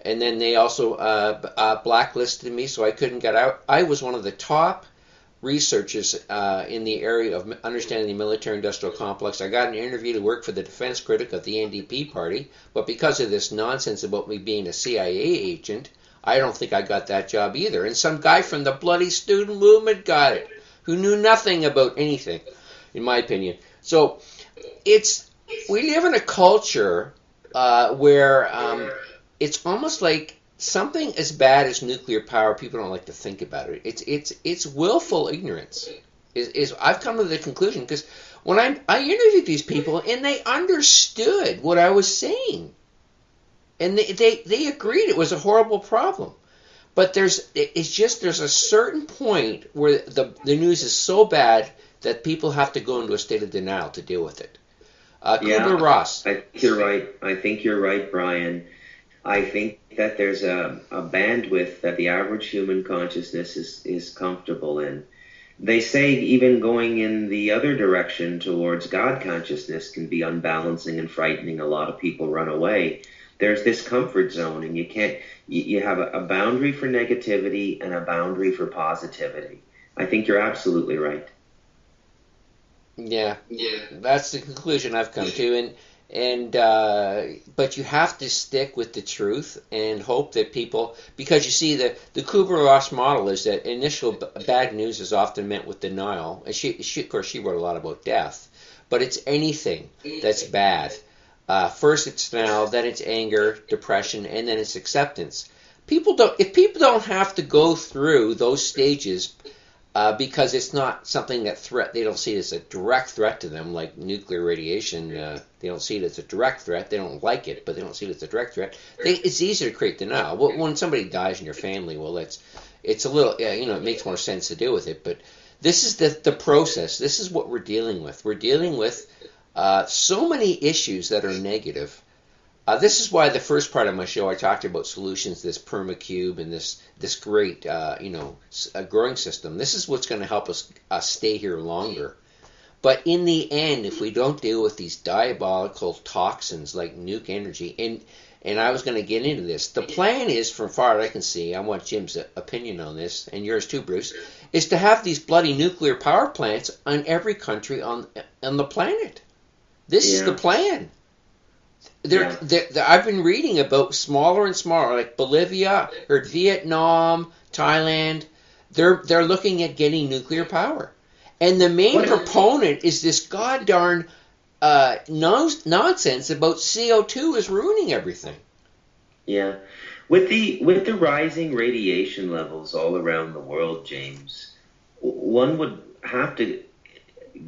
And then they also blacklisted me, so I couldn't get out. I was one of the top researchers in the area of understanding the military-industrial complex. I got an interview to work for the defense critic of the NDP party, but because of this nonsense about me being a CIA agent, I don't think I got that job either. And some guy from the bloody student movement got it, who knew nothing about anything, in my opinion. So we live in a culture where it's almost like something as bad as nuclear power, people don't like to think about it. It's willful ignorance. I've come to the conclusion because when I interviewed these people and they understood what I was saying, and they agreed it was a horrible problem. But there's a certain point where the news is so bad that people have to go into a state of denial to deal with it. Kubler-Ross. I think you're right, Brian. I think that there's a bandwidth that the average human consciousness is comfortable in. They say even going in the other direction towards God consciousness can be unbalancing and frightening. A lot of people run away. There's this comfort zone, and you have a boundary for negativity and a boundary for positivity. I think you're absolutely right. Yeah, that's the conclusion I've come to, but you have to stick with the truth and hope that people, because you see the Kubler-Ross model is that initial bad news is often met with denial. And of course she wrote a lot about death, but it's anything that's bad. First it's denial, then it's anger, depression, and then it's acceptance. If people don't have to go through those stages because it's not something they don't see it as a direct threat to them, like nuclear radiation. They don't see it as a direct threat. They don't like it, but they don't see it as a direct threat. It's easier to create denial. When somebody dies in your family, well, it's a little, it makes more sense to deal with it. But this is the process. This is what we're dealing with. We're dealing with so many issues that are negative. This is why the first part of my show I talked about solutions, this permacube and this great growing system. This is what's going to help us stay here longer. But in the end, if we don't deal with these diabolical toxins like nuke energy, and I was going to get into this, the plan is, from far as I can see, I want Jim's opinion on this, and yours too, Bruce, is to have these bloody nuclear power plants on every country on the planet. This is the plan. I've been reading about smaller and smaller, like Bolivia or Vietnam, Thailand. They're looking at getting nuclear power, and the main proponent is this goddarn nonsense about CO2 is ruining everything. Yeah, with the rising radiation levels all around the world, James, one would have to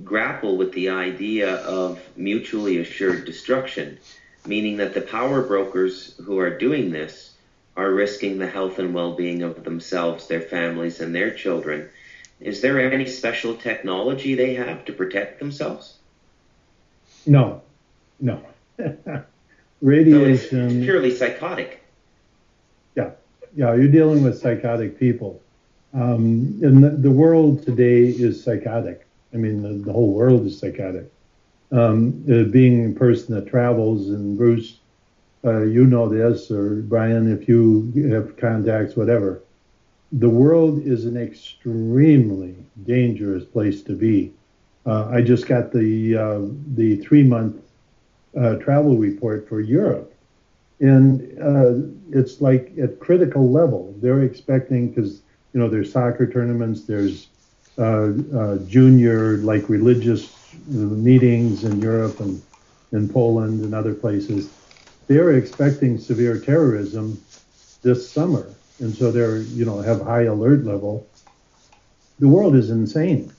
grapple with the idea of mutually assured destruction. Meaning that the power brokers who are doing this are risking the health and well-being of themselves, their families, and their children. Is there any special technology they have to protect themselves? No. Radiation. So it's purely psychotic. Yeah, you're dealing with psychotic people. And the world today is psychotic. I mean, the whole world is psychotic. Being a person that travels, and Bruce, you know this, or Brian, if you have contacts, whatever, the world is an extremely dangerous place to be. I just got the 3-month travel report for Europe, and it's like at critical level. They're expecting, because there's soccer tournaments, there's junior like religious meetings in Europe and in Poland and other places. They're expecting severe terrorism this summer, and so they're have high alert level. The world is insane,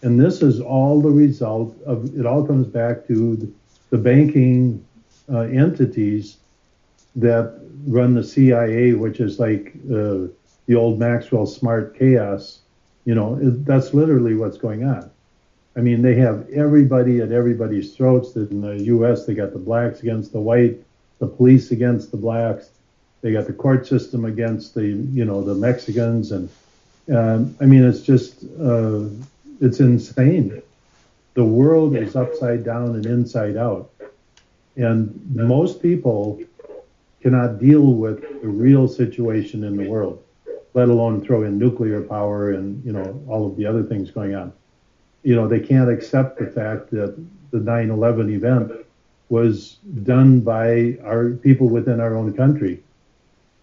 and this is all the result of it. All comes back to the banking entities that run the CIA, which is like the old Maxwell Smart chaos. That's literally what's going on. I mean, they have everybody at everybody's throats. In the U.S., they got the blacks against the white, the police against the blacks. They got the court system against the Mexicans, and I mean, it's just it's insane. The world is upside down and inside out, and most people cannot deal with the real situation in the world, let alone throw in nuclear power and all of the other things going on. They can't accept the fact that the 9/11 event was done by our people within our own country,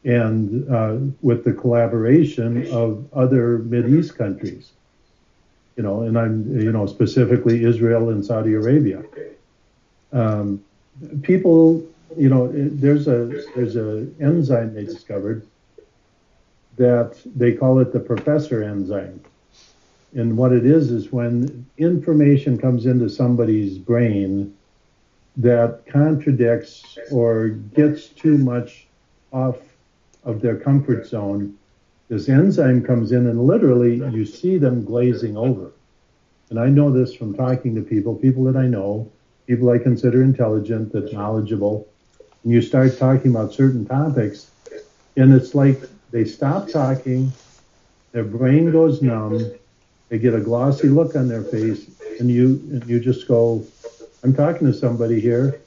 and with the collaboration of other Mideast countries, and I'm, specifically Israel and Saudi Arabia. People, there's a enzyme they discovered that they call it the professor enzyme. And what it is when information comes into somebody's brain that contradicts or gets too much off of their comfort zone, this enzyme comes in and literally you see them glazing over. And I know this from talking to people that I know, people I consider intelligent, that's knowledgeable. And you start talking about certain topics, and it's like they stop talking, their brain goes numb, they get a glossy look on their face, and you just go, I'm talking to somebody here,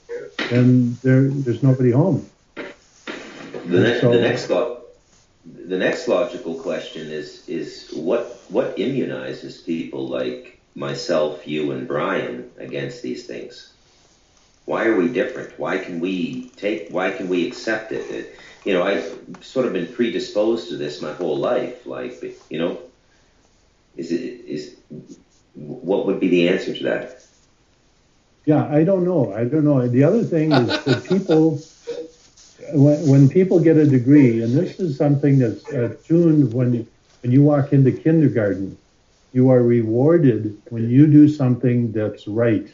and there's nobody home. The next logical question is what immunizes people like myself, you, and Brian against these things? Why are we different? Why can we accept it? I've sort of been predisposed to this my whole life. What would be the answer to that? Yeah, I don't know. The other thing is that people, when people get a degree, and this is something that's tuned when you walk into kindergarten, you are rewarded when you do something that's right.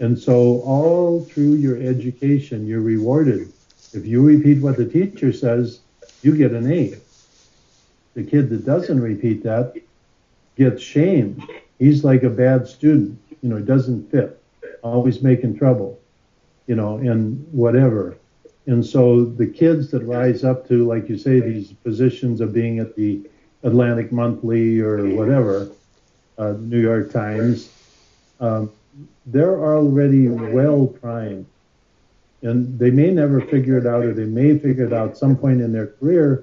And so all through your education, you're rewarded. If you repeat what the teacher says, you get an A. The kid that doesn't repeat that gets shamed. He's like a bad student, doesn't fit, always making trouble, and whatever. And so the kids that rise up to, like you say, these positions of being at the Atlantic Monthly or whatever, New York Times, they're already well primed. And they may never figure it out, or they may figure it out some point in their career.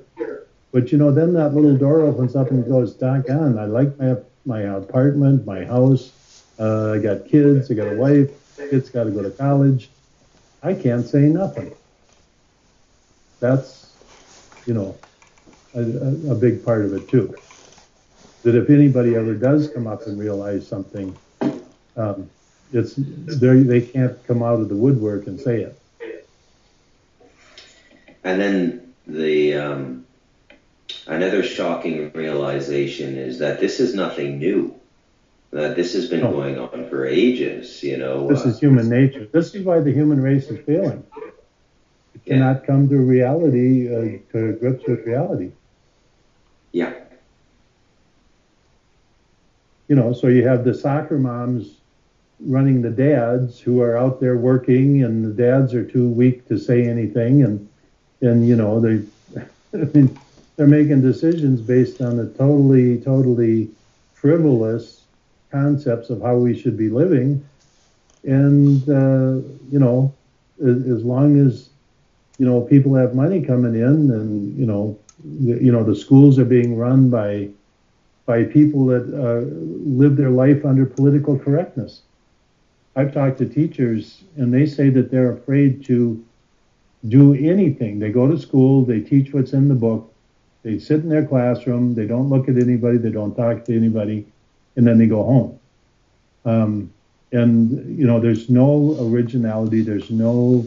But, then that little door opens up and goes, doggone, I like my apartment, my house. I got kids, I got a wife, kids got to go to college. I can't say nothing. That's, a big part of it too. That if anybody ever does come up and realize something, they can't come out of the woodwork and say it. And then another shocking realization is that this is nothing new. That this has been going on for ages. This is human nature. This is why the human race is failing. It cannot come to reality, to grips with reality. Yeah. So you have the soccer moms running the dads who are out there working, and the dads are too weak to say anything, and they're making decisions based on the totally frivolous concepts of how we should be living. And as long as people have money coming in, and the schools are being run by people that live their life under political correctness. I've talked to teachers, and they say that they're afraid to do anything. They go to school, they teach what's in the book, they sit in their classroom, they don't look at anybody, they don't talk to anybody, and then they go home. There's no originality, there's no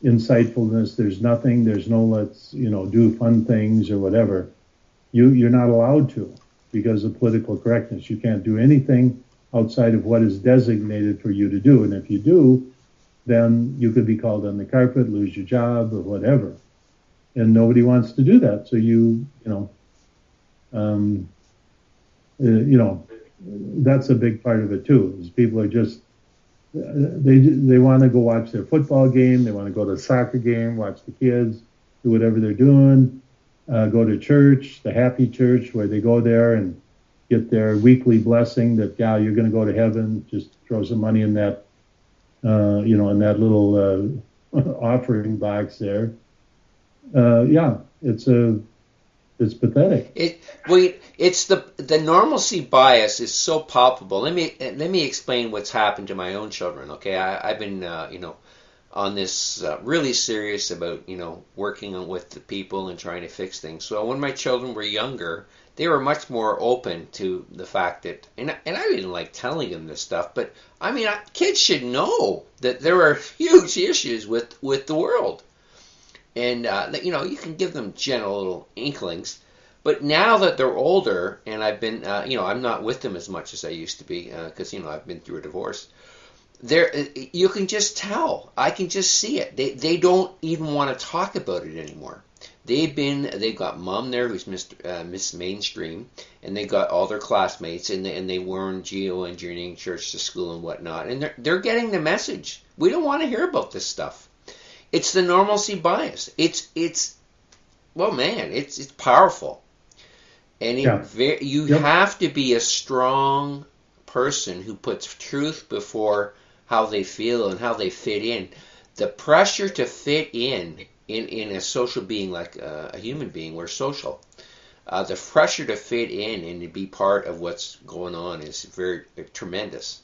insightfulness, there's nothing, there's no let's, do fun things or whatever. You're not allowed to because of political correctness. You can't do anything outside of what is designated for you to do. And if you do, then you could be called on the carpet, lose your job or whatever. And nobody wants to do that. So that's a big part of it too. Is people are just they want to go watch their football game, they want to go to a soccer game, watch the kids, do whatever they're doing, go to church, the happy church where they go there and get their weekly blessing that you're going to go to heaven. Just throw some money in that, in that little offering box there. It's pathetic. It's the normalcy bias is so palpable. Let me explain what's happened to my own children. Okay, I've been on this really serious about working with the people and trying to fix things. So when my children were younger, they were much more open to the fact that, and I didn't like telling them this stuff, but I mean, kids should know that there are huge issues with the world. And, you can give them general little inklings. But now that they're older, and I've been, I'm not with them as much as I used to be, because, I've been through a divorce. You can just tell. I can just see it. They don't even want to talk about it anymore. They've got mom there who's Miss Mainstream, and they got all their classmates, and they were in geoengineering, church to school and whatnot. And they're getting the message. We don't want to hear about this stuff. It's the normalcy bias. It's powerful, and you have to be a strong person who puts truth before how they feel and how they fit in. The pressure to fit in a social being like a human being, we're social. The pressure to fit in and to be part of what's going on is very tremendous.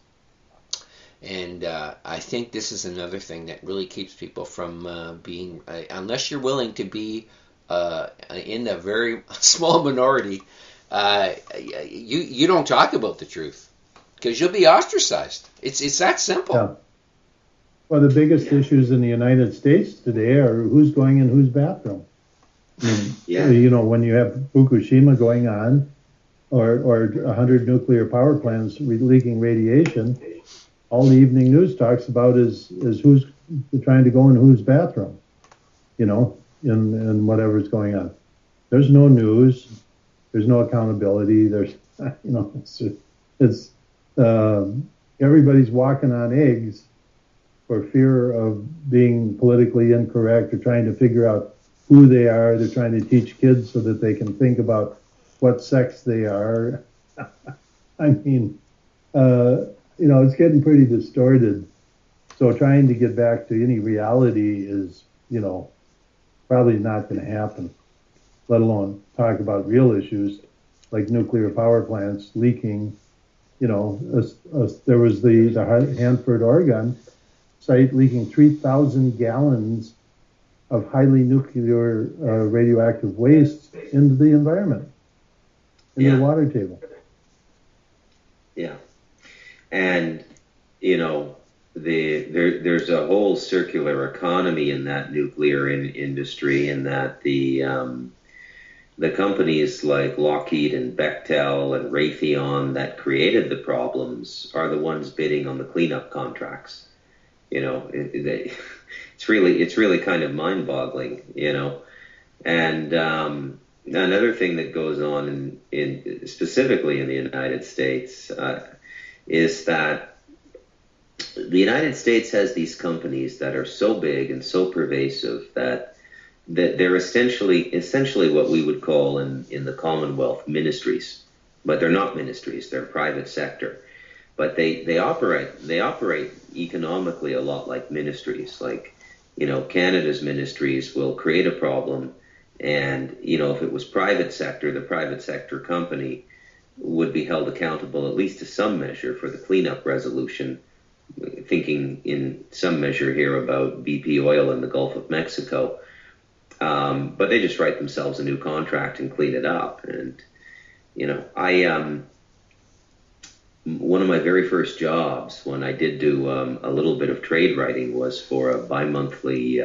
And I think this is another thing that really keeps people from being, unless you're willing to be in a very small minority, you don't talk about the truth because you'll be ostracized. It's that simple. Yeah. Well, the biggest issues in the United States today are who's going in whose bathroom. I mean, when you have Fukushima going on, or 100 nuclear power plants leaking radiation, all the evening news talks about is who's trying to go in whose bathroom, in whatever's going on. There's no news. There's no accountability. There's, it's everybody's walking on eggs for fear of being politically incorrect or trying to figure out who they are. They're trying to teach kids so that they can think about what sex they are. I mean, it's getting pretty distorted. So trying to get back to any reality is, probably not going to happen, let alone talk about real issues like nuclear power plants leaking. There was the Hanford, Oregon site leaking 3,000 gallons of highly nuclear radioactive waste into the environment, in the water table. Yeah. And, there's a whole circular economy in that nuclear industry, in that the companies like Lockheed and Bechtel and Raytheon that created the problems are the ones bidding on the cleanup contracts. It's really kind of mind-boggling, And another thing that goes on in specifically in the United States is that the United States has these companies that are so big and so pervasive that they're essentially what we would call in the Commonwealth ministries, but they're not ministries; they're private sector. But they operate economically a lot like ministries. Like, Canada's ministries will create a problem, and if it was private sector, the private sector company would be held accountable at least to some measure for the cleanup resolution. Thinking in some measure here about BP oil in the Gulf of Mexico, but they just write themselves a new contract and clean it up. And one of my very first jobs when I did do a little bit of trade writing was for a bi-monthly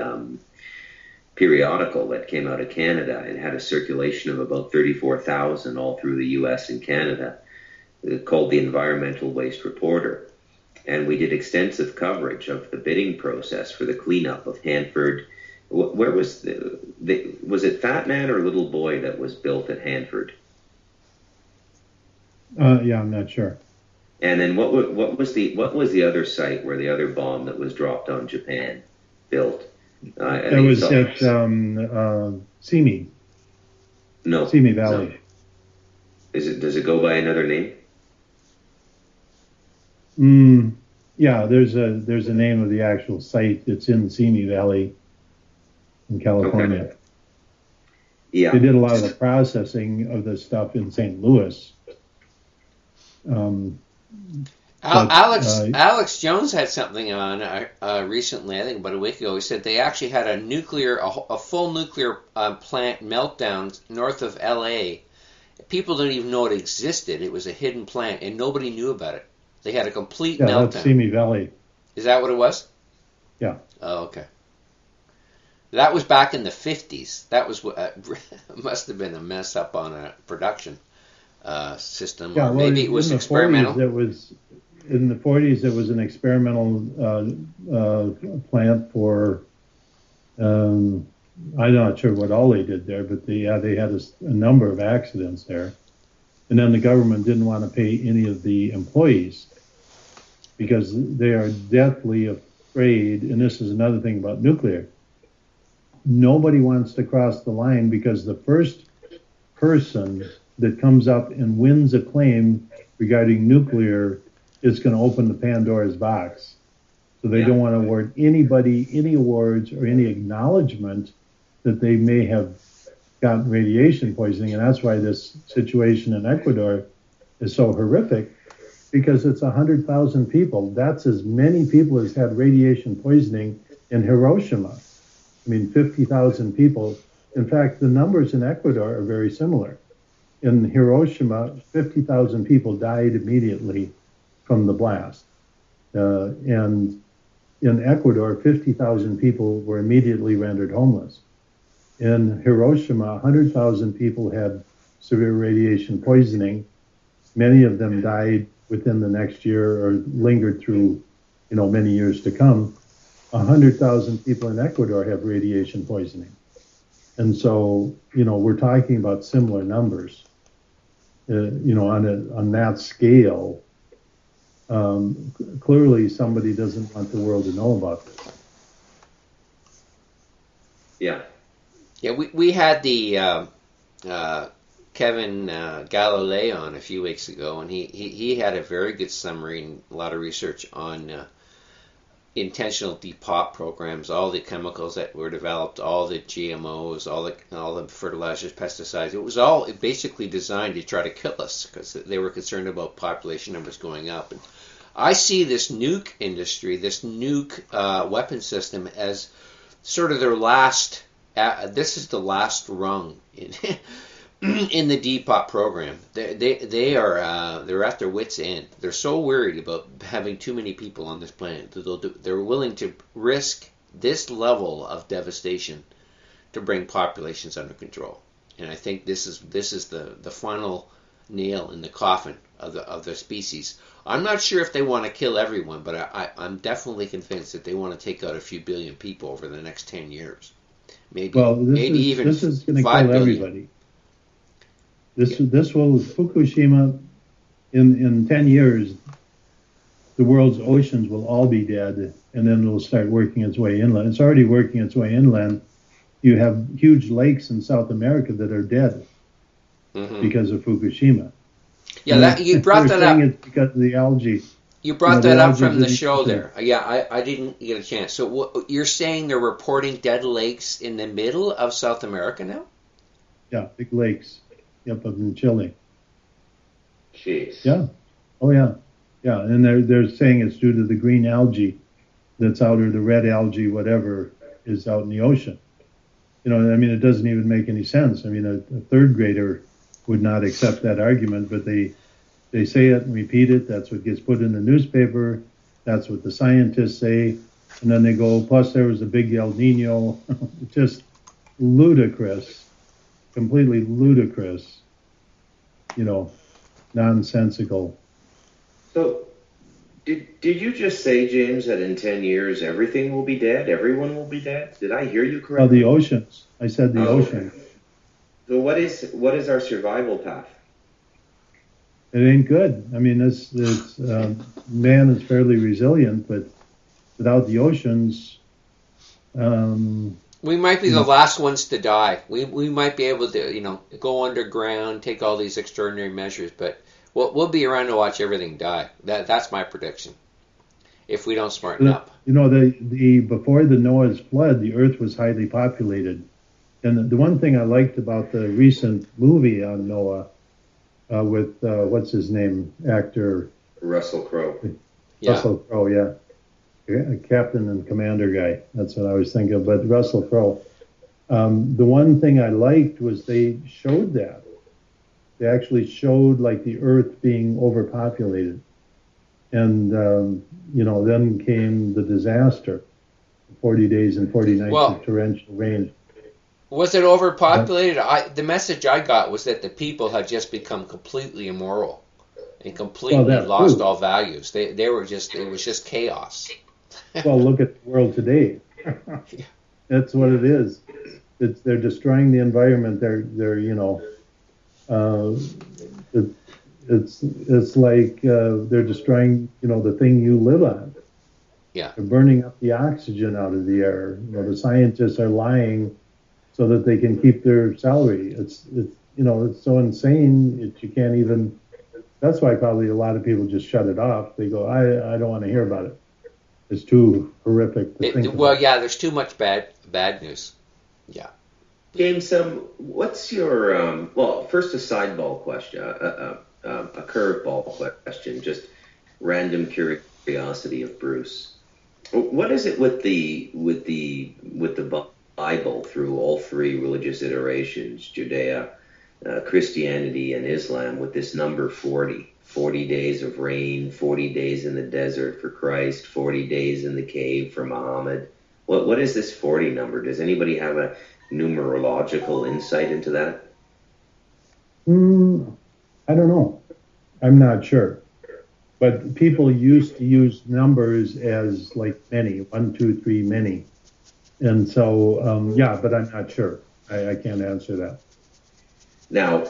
periodical that came out of Canada. It had a circulation of about 34,000 all through the U.S. and Canada, called the Environmental Waste Reporter. And we did extensive coverage of the bidding process for the cleanup of Hanford. Where was was it Fat Man or Little Boy that was built at Hanford? I'm not sure. And then what was the other site where the other bomb that was dropped on Japan built? That was at Simi. No, Simi Valley. No. Does it go by another name? Yeah, there's a name of the actual site. It's in Simi Valley in California. Okay. Yeah. They did a lot of the processing of this stuff in St. Louis. Alex Jones had something on recently, I think about a week ago. He said they actually had a full nuclear plant meltdown north of L.A. People didn't even know it existed. It was a hidden plant, and nobody knew about it. They had a complete meltdown. Yeah, that's Simi Valley. Is that what it was? Yeah. Oh, okay. That was back in the 50s. That was must have been a mess up on a production system. Yeah, or maybe it was experimental. In the 40s, it was an experimental plant for, I'm not sure what all they did there, but they had a number of accidents there. And then the government didn't want to pay any of the employees because they are deathly afraid, and this is another thing about nuclear. Nobody wants to cross the line because the first person that comes up and wins a claim regarding nuclear is going to open the Pandora's box. So they don't want to award anybody any awards or any acknowledgement that they may have gotten radiation poisoning. And that's why this situation in Ecuador is so horrific, because it's 100,000 people. That's as many people as had radiation poisoning in Hiroshima. I mean, 50,000 people. In fact, the numbers in Ecuador are very similar. In Hiroshima, 50,000 people died immediately from the blast. And in Ecuador, 50,000 people were immediately rendered homeless. In Hiroshima, 100,000 people had severe radiation poisoning. Many of them died within the next year or lingered through, many years to come. 100,000 people in Ecuador have radiation poisoning. And so, we're talking about similar numbers, on that scale. Clearly somebody doesn't want the world to know about this. Yeah. Yeah, we had the Kevin Galilei on a few weeks ago, and he had a very good summary and a lot of research on intentional depop programs, all the chemicals that were developed, all the GMOs, all the fertilizers, pesticides. It was all basically designed to try to kill us because they were concerned about population numbers going up. And I see this nuke industry, this nuke weapon system, as sort of their last. This is the last rung in the depop program. They're at their wits' end. They're so worried about having too many people on this planet that they're willing to risk this level of devastation to bring populations under control. And I think this is the final nail in the coffin of the species. I'm not sure if they want to kill everyone, but I'm definitely convinced that they want to take out a few billion people over the next 10 years. Maybe even this is going to 5 kill billion. everybody. This will, Fukushima, in 10 years, the world's oceans will all be dead, and then it'll start working its way inland. It's already working its way inland. You have huge lakes in South America that are dead because of Fukushima. Yeah, you brought that up. It's because of the algae. You brought that up from the show there. Yeah, I didn't get a chance. So you're saying they're reporting dead lakes in the middle of South America now? Yeah, big lakes. Up in Chile. Jeez. Yeah. Oh, yeah. Yeah, and they're saying it's due to the green algae that's out, or the red algae, whatever, is out in the ocean. It doesn't even make any sense. A third grader would not accept that argument, but they say it and repeat it. That's what gets put in the newspaper. That's what the scientists say. And then they go, plus there was a big El Nino. Just ludicrous. Completely ludicrous, nonsensical. So, did you just say, James, that in 10 years everything will be dead? Everyone will be dead? Did I hear you correctly? Oh, the oceans. I said the ocean. Okay. So what is our survival path? It ain't good. I mean, man is fairly resilient, but without the oceans, we might be the last ones to die. We might be able to, go underground, take all these extraordinary measures, but we'll be around to watch everything die. That's my prediction. If we don't smarten up. Before the Noah's flood, the Earth was highly populated, and the one thing I liked about the recent movie on Noah, with what's his name, actor Russell Crowe. Russell Crowe, yeah. Captain and commander guy. That's what I was thinking of. But Russell Crowe. The one thing I liked was they showed that. They actually showed like the Earth being overpopulated. And, then came the disaster. 40 days and 40 nights of torrential rain. Was it overpopulated? The message I got was that the people had just become completely immoral and completely lost all values. It was just chaos. Well, look at the world today. That's what it is. They're destroying the environment. It's like they're destroying, the thing you live on. Yeah. They're burning up the oxygen out of the air. The scientists are lying so that they can keep their salary. It's so insane that you can't even. That's why probably a lot of people just shut it off. They go, I don't want to hear about it. It's too horrific to think about. Yeah, there's too much bad news. Yeah. James, what's your first a sideball question, a curveball question, just random curiosity of Bruce. What is it with the Bible through all three religious iterations, Judea, Christianity, and Islam, with this number 40? 40 days of rain, 40 days in the desert for Christ, 40 days in the cave for Muhammad. What is this 40 number? Does anybody have a numerological insight into that? I don't know. I'm not sure. But people used to use numbers as like many, 1, 2, 3, many. And so, but I'm not sure. I can't answer that. Now,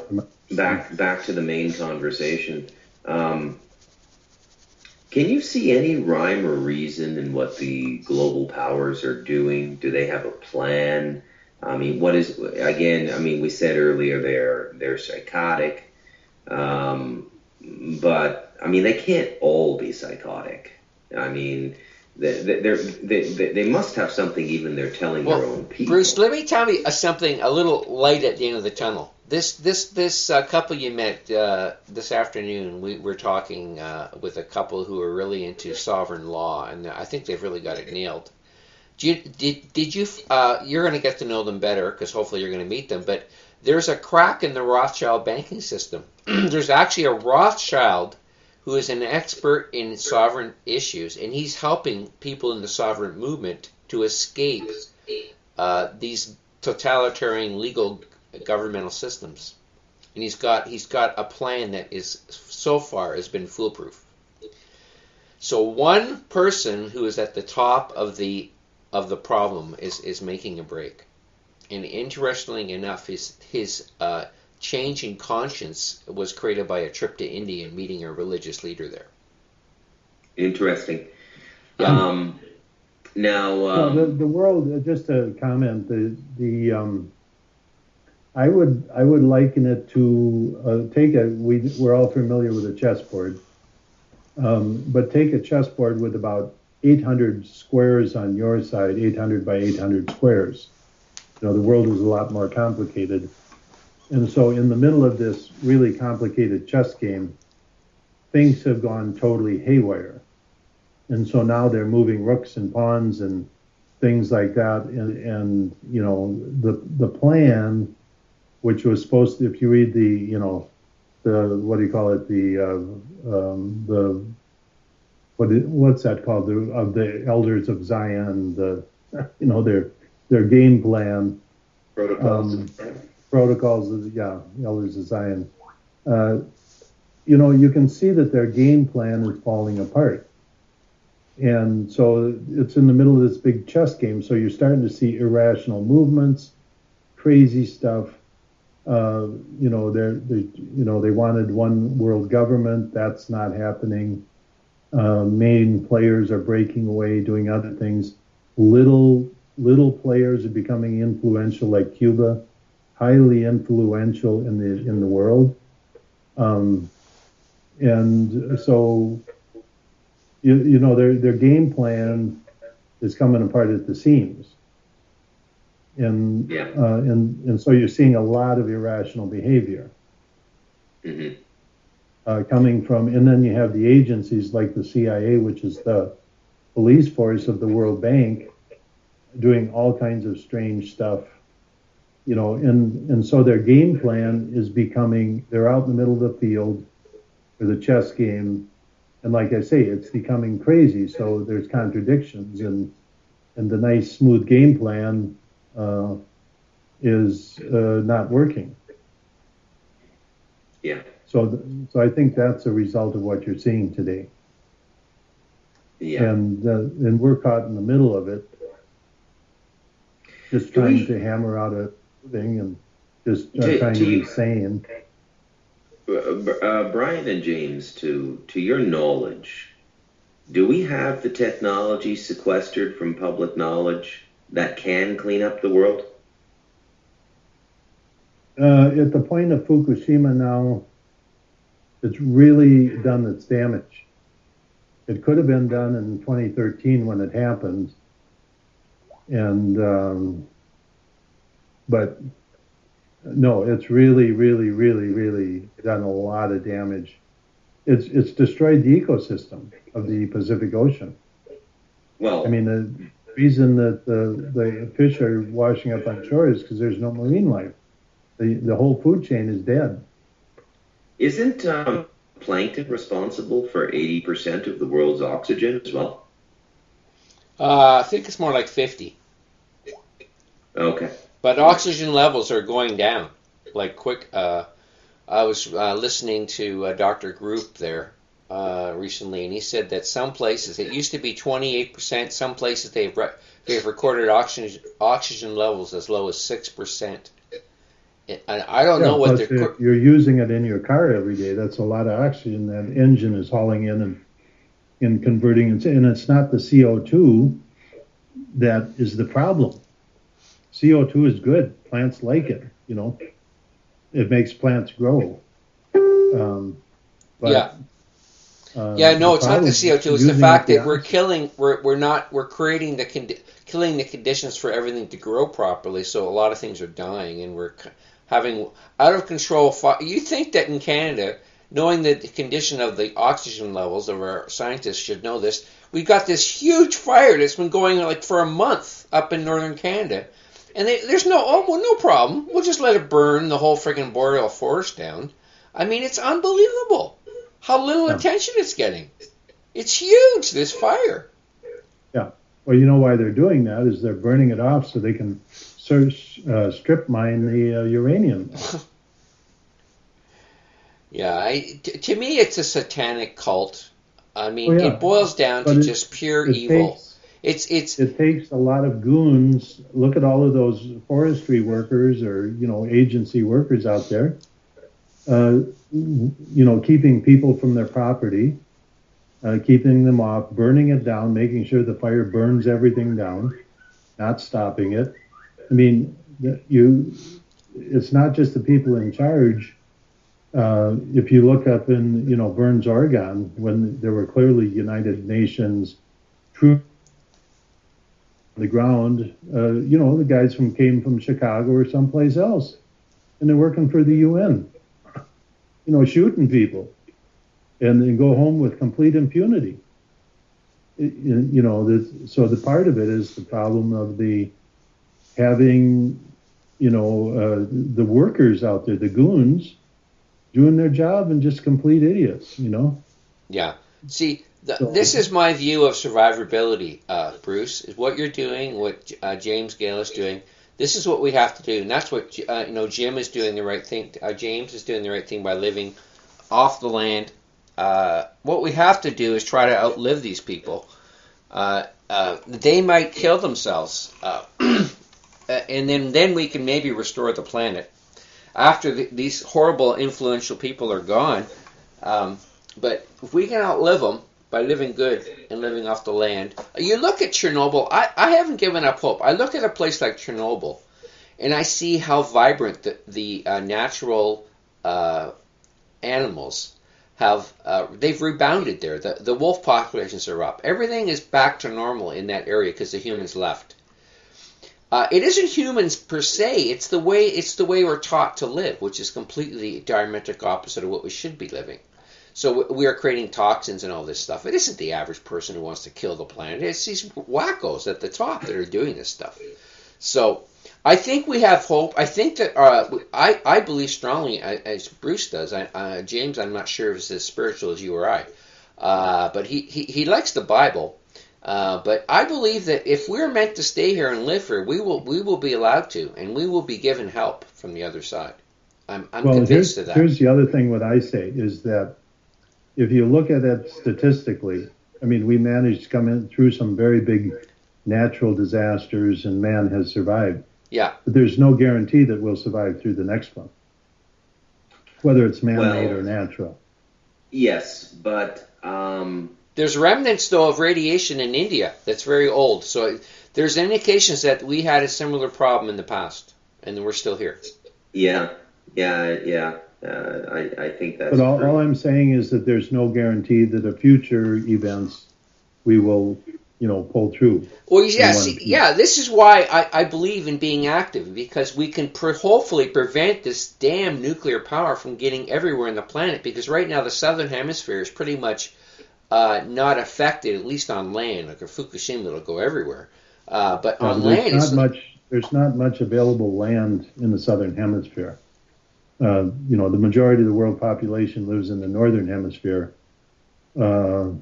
back to the main conversation. Can you see any rhyme or reason in what the global powers are doing? Do they have a plan? I mean, we said earlier they're psychotic, but I mean, they can't all be psychotic. I mean, they must have something even they're telling their own people. Bruce, let me tell you something, a little light at the end of the tunnel. This couple you met this afternoon, we're talking with a couple who are really into sovereign law, and I think they've really got it nailed. Did you? You're going to get to know them better because hopefully you're going to meet them. But there's a crack in the Rothschild banking system. There's actually a Rothschild who is an expert in sovereign issues, and he's helping people in the sovereign movement to escape these totalitarian legal governmental systems. And he's got a plan that is so far has been foolproof. So one person who is at the top of the problem is making a break. And interestingly enough, his change in conscience was created by a trip to India and meeting a religious leader there. Interesting. The world. Just to comment, I would liken it to we're all familiar with a chessboard, but take a chessboard with about 800 squares on your side, 800 by 800 squares. The world is a lot more complicated. And so in the middle of this really complicated chess game, things have gone totally haywire. And so now they're moving rooks and pawns and things like that. And the plan, which was supposed to, if you read what's that called? Of the Elders of Zion, their game plan. Protocols of Elders of Zion. You can see that their game plan is falling apart. And so it's in the middle of this big chess game. So you're starting to see irrational movements, crazy stuff. They wanted one world government. That's not happening. Main players are breaking away, doing other things. Little players are becoming influential, like Cuba, highly influential in the world. And so, their game plan is coming apart at the seams. And so you're seeing a lot of irrational behavior coming from, and then you have the agencies like the CIA, which is the police force of the World Bank, doing all kinds of strange stuff, and so their game plan is becoming, they're out in the middle of the field for the chess game, and like I say, it's becoming crazy. So there's contradictions, and the nice smooth game plan is not working. Yeah. So I think that's a result of what you're seeing today. Yeah. And we're caught in the middle of it, just trying to hammer out a thing and just trying to be sane. Brian and James, to your knowledge, do we have the technology sequestered from public knowledge that can clean up the world? At the point of Fukushima now, it's really done its damage. It could have been done in 2013 when it happened, but no, it's really, really, really, really done a lot of damage. It's destroyed the ecosystem of the Pacific Ocean. Well, I mean, the reason that the fish are washing up on shore is because there's no marine life. The whole food chain is dead. Isn't plankton responsible for 80% of the world's oxygen as well? I think it's more like 50. Okay. But oxygen levels are going down, like quick. I was listening to Dr. Group there recently, and he said that some places, it used to be 28%, some places they've recorded oxygen levels as low as 6%. And I don't know what they're... If you're using it in your car every day, that's a lot of oxygen that engine is hauling in and converting. And it's not the CO2 that is the problem. CO2 is good. Plants like it, It makes plants grow. No, it's not the CO2. It's the fact that we're killing the conditions for everything to grow properly. So a lot of things are dying, and we're having out of control fire. You think that in Canada, knowing the condition of the oxygen levels, of our scientists should know this, we've got this huge fire that's been going like for a month up in northern Canada. And there's no problem. We'll just let it burn the whole freaking boreal forest down. I mean, it's unbelievable how little attention it's getting. It's huge, this fire. Yeah. Well, you know why they're doing that is they're burning it off so they can strip mine the uranium. Yeah, to me, it's a satanic cult. I mean, It boils down to just pure evil. It takes a lot of goons. Look at all of those forestry workers or, agency workers out there, keeping people from their property, keeping them off, burning it down, making sure the fire burns everything down, not stopping it. I mean, it's not just the people in charge. If you look up in, Burns, Oregon, when there were clearly United Nations troops the ground, the guys came from Chicago or someplace else, and they're working for the UN, shooting people, and then go home with complete impunity. So the part of it is the problem of having, the workers out there, the goons, doing their job and just complete idiots, Yeah. See, this is my view of survivability, Bruce, is what you're doing, what James Gale is doing. This is what we have to do, and that's what Jim is doing the right thing. James is doing the right thing by living off the land. What we have to do is try to outlive these people. They might kill themselves, and then we can maybe restore the planet. after these horrible, influential people are gone. But if we can outlive them by living good and living off the land, you look at Chernobyl. I haven't given up hope. I look at a place like Chernobyl, and I see how vibrant the natural animals have. They've rebounded there. The wolf populations are up. Everything is back to normal in that area because the humans left. It isn't humans per se. It's the way we're taught to live, which is completely diametric opposite of what we should be living. So we are creating toxins and all this stuff. It isn't the average person who wants to kill the planet. It's these wackos at the top that are doing this stuff. So I think we have hope. I think that I believe strongly, as Bruce does. James, I'm not sure if it's as spiritual as you or I, but he likes the Bible. But I believe that if we're meant to stay here and live here, we will be allowed to, and we will be given help from the other side. I'm convinced of that. Here's the other thing. What I say is that if you look at it statistically, I mean, we managed to come in through some very big natural disasters, and man has survived. Yeah. But there's no guarantee that we'll survive through the next one, whether it's man-made or natural. Yes, but there's remnants, though, of radiation in India that's very old. So there's indications that we had a similar problem in the past, and we're still here. Yeah. I think that's. But all I'm saying is that there's no guarantee that at future events we will, pull through. Well, this is why I believe in being active, because we can hopefully prevent this damn nuclear power from getting everywhere on the planet, because right now the southern hemisphere is pretty much not affected, at least on land. Like a Fukushima, it'll go everywhere. But on land, there's not much available land in the southern hemisphere. The majority of the world population lives in the northern hemisphere, the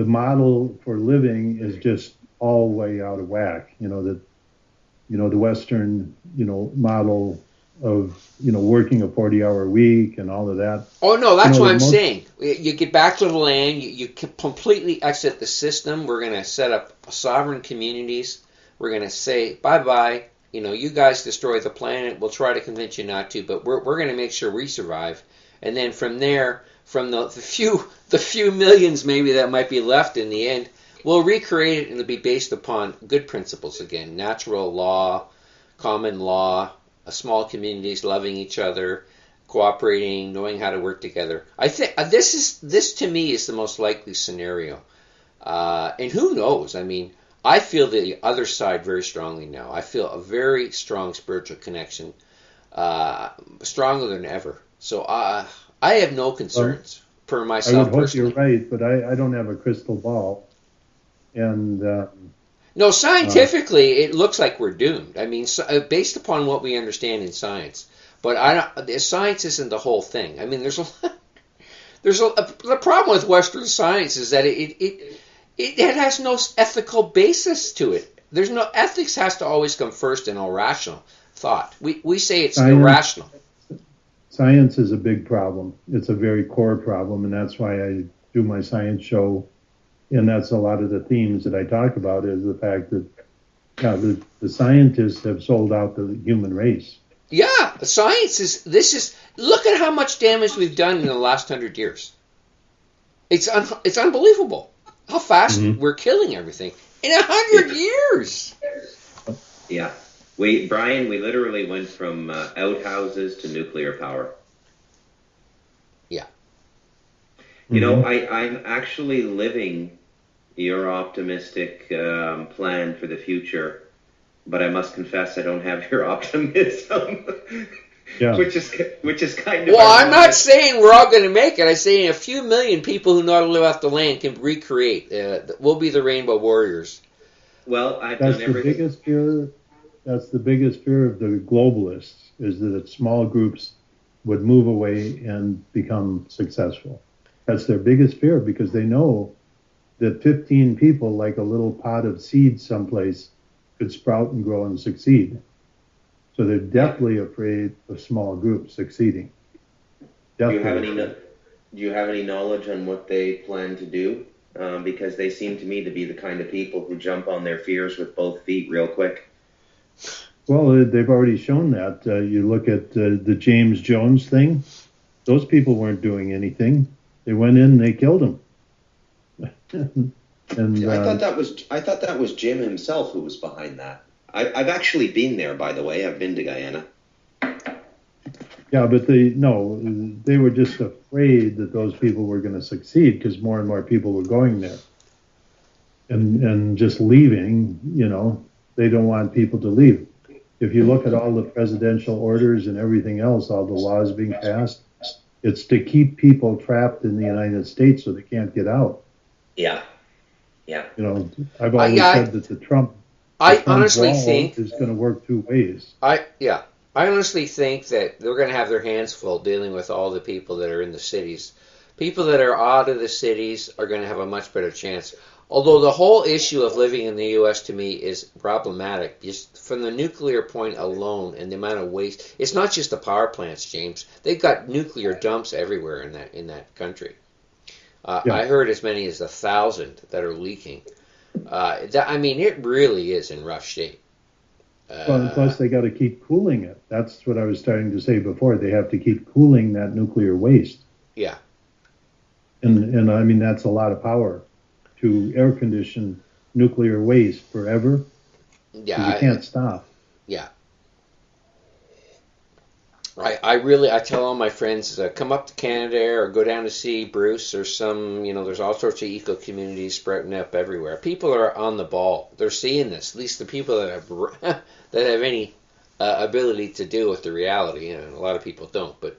model for living is just all way out of whack. The Western, model of, working a 40-hour week and all of that. Oh, no, that's what I'm saying. You get back to the land, you completely exit the system. We're going to set up sovereign communities. We're going to say, bye-bye. You guys destroy the planet. We'll try to convince you not to, but we're going to make sure we survive. And then from there, from the few millions maybe that might be left in the end, we'll recreate it, and it'll be based upon good principles again: natural law, common law, small communities loving each other, cooperating, knowing how to work together. I think this to me is the most likely scenario. And who knows? I mean, I feel the other side very strongly now. I feel a very strong spiritual connection, stronger than ever. So I have no concerns for myself. I would hope personally. you're right, but I don't have a crystal ball. And no, scientifically, it looks like we're doomed. I mean, based upon what we understand in science. But science isn't the whole thing. I mean, the problem with Western science is that it has no ethical basis to it. There's no ethics has to always come first in all rational thought. We say it's irrational. Science is a big problem. It's a very core problem, and that's why I do my science show. And that's a lot of the themes that I talk about, is the fact that the scientists have sold out the human race. Yeah, science look at how much damage we've done in the last 100 years. It's unbelievable how fast we're killing everything in 100 years. Yeah. Brian, we literally went from outhouses to nuclear power. Yeah. I'm actually living your optimistic plan for the future, but I must confess I don't have your optimism. Yeah. which is kind of. Well, I'm not saying we're all going to make it. I'm saying a few million people who know how to live off the land can recreate. We'll be the Rainbow Warriors. Well, That's the biggest fear of the globalists, is that small groups would move away and become successful. That's their biggest fear, because they know that 15 people, like a little pot of seeds someplace, could sprout and grow and succeed. So they're definitely afraid of small groups succeeding. Do you have any knowledge on what they plan to do? because they seem to me to be the kind of people who jump on their fears with both feet real quick. Well, they've already shown that. You look at the James Jones thing; those people weren't doing anything. They went in and they killed him. And I thought that was Jim himself who was behind that. I've actually been there, by the way. I've been to Guyana. yeah, but they were just afraid that those people were going to succeed because more and more people were going there and just leaving. They don't want people to leave. If you look at all the presidential orders and everything else, all the laws being passed, it's to keep people trapped in the United States so they can't get out. Yeah. I've always said that the Trump honestly wall think is going to work two ways. I honestly think that they're going to have their hands full dealing with all the people that are in the cities. People that are out of the cities are going to have a much better chance. Although the whole issue of living in the U.S. to me is problematic, just from the nuclear point alone and the amount of waste. It's not just the power plants, James. They've got nuclear dumps everywhere in that country. I heard as many as 1,000 that are leaking. It really is in rough shape. Plus, they got to keep cooling it. That's what I was starting to say before. They have to keep cooling that nuclear waste. Yeah. And that's a lot of power to air condition nuclear waste forever. Yeah. You can't stop. Yeah. I tell all my friends, come up to Canada or go down to see Bruce or there's all sorts of eco communities sprouting up everywhere. People are on the ball. They're seeing this. At least the people that have any ability to deal with the reality. A lot of people don't, but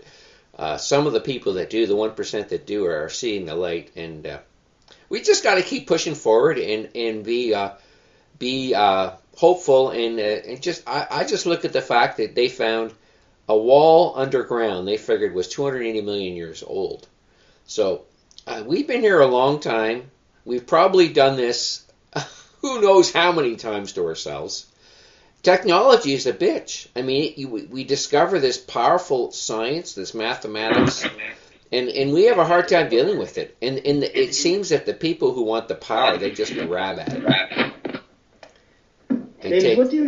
some of the people that do, the 1% that do, are seeing the light. And we just got to keep pushing forward and be hopeful. And just I just look at the fact that they found a wall underground they figured was 280 million years old. So we've been here a long time. We've probably done this who knows how many times to ourselves. Technology is a bitch. We discover this powerful science, this mathematics, and we have a hard time dealing with it. And it seems that the people who want the power, they just grab at it. David, what do you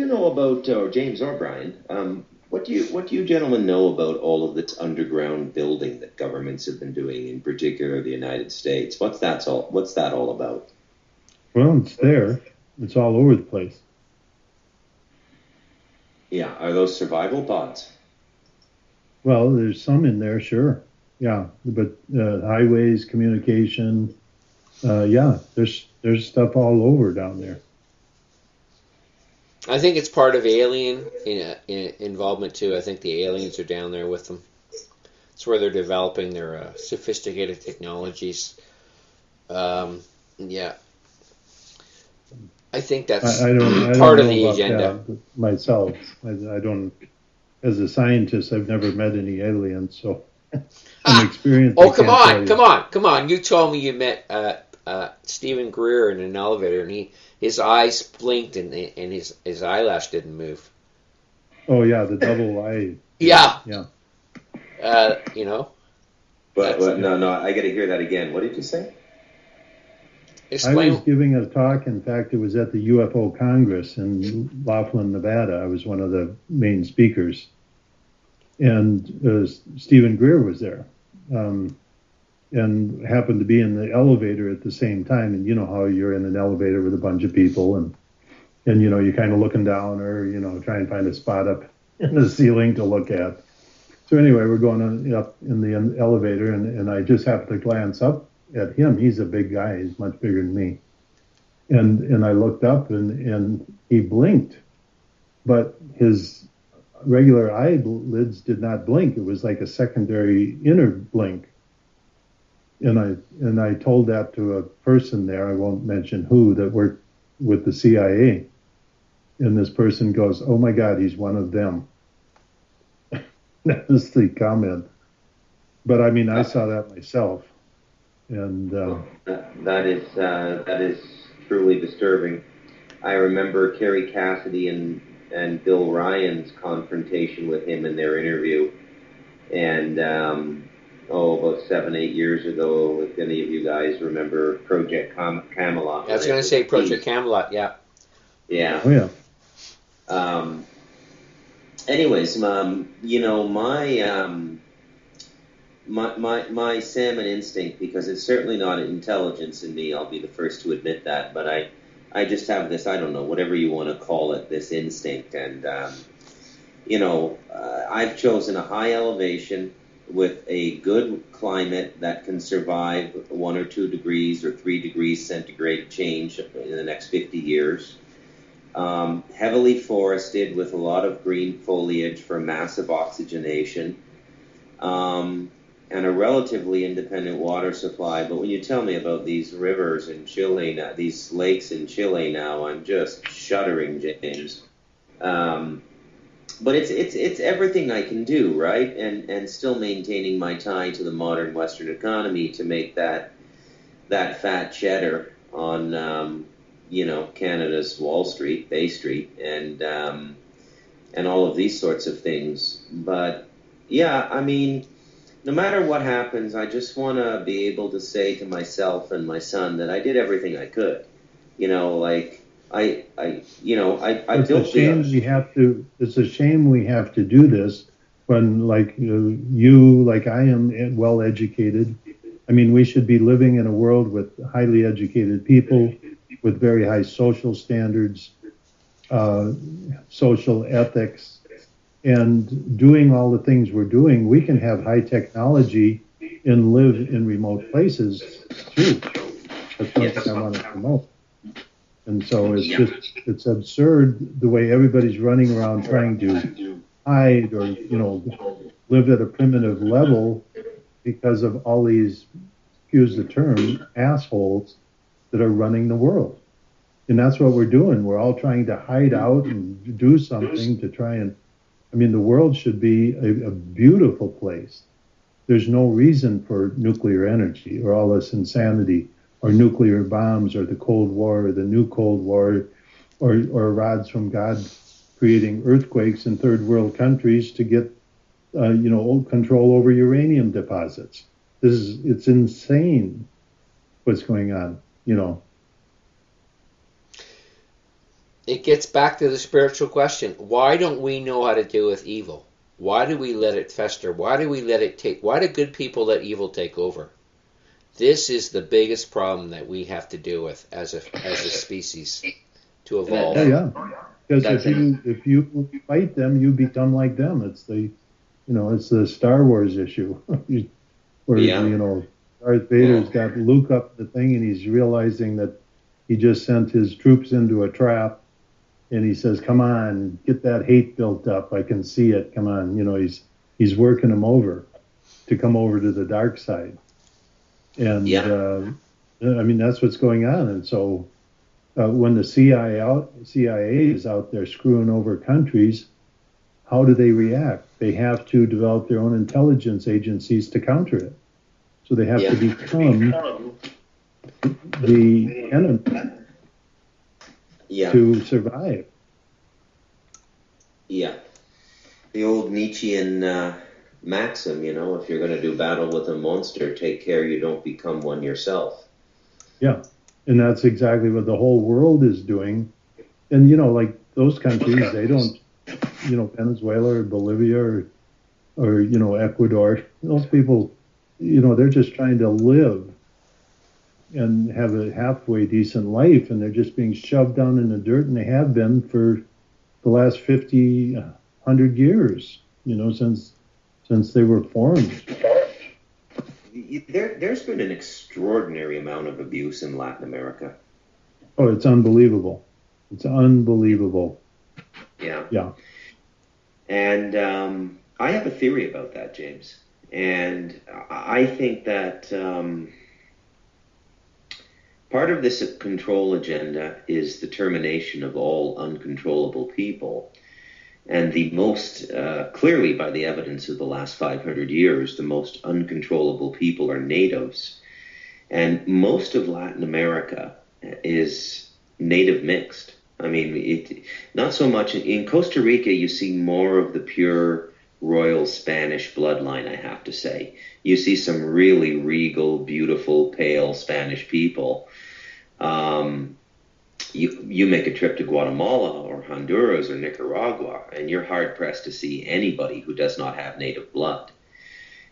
know about, or James or Brian? What do you gentlemen know about all of this underground building that governments have been doing, in particular the United States? What's that all about? Well, it's there. It's all over the place. Yeah, are those survival pods? Well, there's some in there, sure. Yeah, but highways, communication, there's stuff all over down there. I think it's part of alien involvement too. I think the aliens are down there with them. It's where they're developing their sophisticated technologies. Yeah, I think that's part of the agenda. Myself, I don't. As a scientist, I've never met any aliens, so I'm experienced. Oh, come on! You told me you met Stephen Greer in an elevator, and his eyes blinked and his eyelash didn't move. Oh yeah, the double eye. Yeah. But no, I got to hear that again. What did you say? Explain. I was giving a talk. In fact, it was at the UFO Congress in Laughlin, Nevada. I was one of the main speakers, and Stephen Greer was there. And happened to be in the elevator at the same time. And you know how you're in an elevator with a bunch of people and you're kind of looking down or, try and find a spot up in the ceiling to look at. So anyway, we're going up in the elevator and I just happened to glance up at him. He's a big guy. He's much bigger than me. And I looked up and he blinked, but his regular eyelids did not blink. It was like a secondary inner blink. And I told that to a person there, I won't mention who, that worked with the CIA. And this person goes, "Oh my God, he's one of them." That was the comment. But I saw that myself. And that is truly disturbing. I remember Kerry Cassidy and Bill Ryan's confrontation with him in their interview. And about 7, 8 years ago, if any of you guys remember Project Camelot. I was going to say Project Camelot, yeah. Yeah. Oh, yeah. Anyways, you know, my salmon instinct, because it's certainly not intelligence in me, I'll be the first to admit that, but I just have this, I don't know, whatever you want to call it, this instinct. And, you know, I've chosen a high elevation with a good climate that can survive 1 or 2 degrees or 3 degrees centigrade change in the next 50 years. Heavily forested with a lot of green foliage for massive oxygenation, and a relatively independent water supply. But when you tell me about these rivers in Chile now, these lakes in Chile now, I'm just shuddering, James. But it's everything I can do, right? And still maintaining my tie to the modern Western economy to make that fat cheddar on you know, Canada's Wall Street, Bay Street, and all of these sorts of things. But yeah, I mean, no matter what happens, I just want to be able to say to myself and my son that I did everything I could. You know, like I It's built a shame we have to. It's a shame we have to do this when, like you, like I am, well educated. I mean, we should be living in a world with highly educated people, with very high social standards, social ethics, and doing all the things we're doing. We can have high technology and live in remote places too. That's one thing I want to promote. And so it's absurd the way everybody's running around trying to hide or, you know, live at a primitive level because of all these, excuse the term, assholes that are running the world. And that's what we're doing. We're all trying to hide out and do something to try and, I mean, the world should be a beautiful place. There's no reason for nuclear energy or all this insanity or nuclear bombs or the Cold War or the new Cold War or rods from God creating earthquakes in third world countries to get, you know, control over uranium deposits. It's insane what's going on, you know. It gets back to the spiritual question. Why don't we know how to deal with evil? Why do we let it fester? Why do we let it take? Why do good people let evil take over? This is the biggest problem that we have to deal with as a species to evolve. Yeah. Because if you fight them, you become like them. It's the Star Wars issue where you know, Darth Vader's got Luke up the thing and he's realizing that he just sent his troops into a trap, and he says, "Come on, get that hate built up. I can see it. Come on." You know, he's working them over to come over to the dark side. And I mean, that's what's going on. And so when the CIA is out there screwing over countries, how do they react? They have to develop their own intelligence agencies to counter it. So they have to become the enemy to survive. Yeah. The old Nietzschean maxim, you know, if you're going to do battle with a monster, take care you don't become one yourself. Yeah, and that's exactly what the whole world is doing. And, you know, like those countries, they don't, you know, Venezuela or Bolivia or you know, Ecuador, those people, you know, they're just trying to live and have a halfway decent life, and they're just being shoved down in the dirt, and they have been for the last 50, 100 years, you know, since they were formed. There's been an extraordinary amount of abuse in Latin America. Oh, it's unbelievable. It's unbelievable. Yeah. And I have a theory about that, James. And I think that part of this control agenda is the termination of all uncontrollable people. And the most, clearly by the evidence of the last 500 years, the most uncontrollable people are natives. And most of Latin America is native mixed. I mean, not so much. In Costa Rica, you see more of the pure royal Spanish bloodline, I have to say. You see some really regal, beautiful, pale Spanish people. You make a trip to Guatemala or Honduras or Nicaragua, and you're hard-pressed to see anybody who does not have native blood.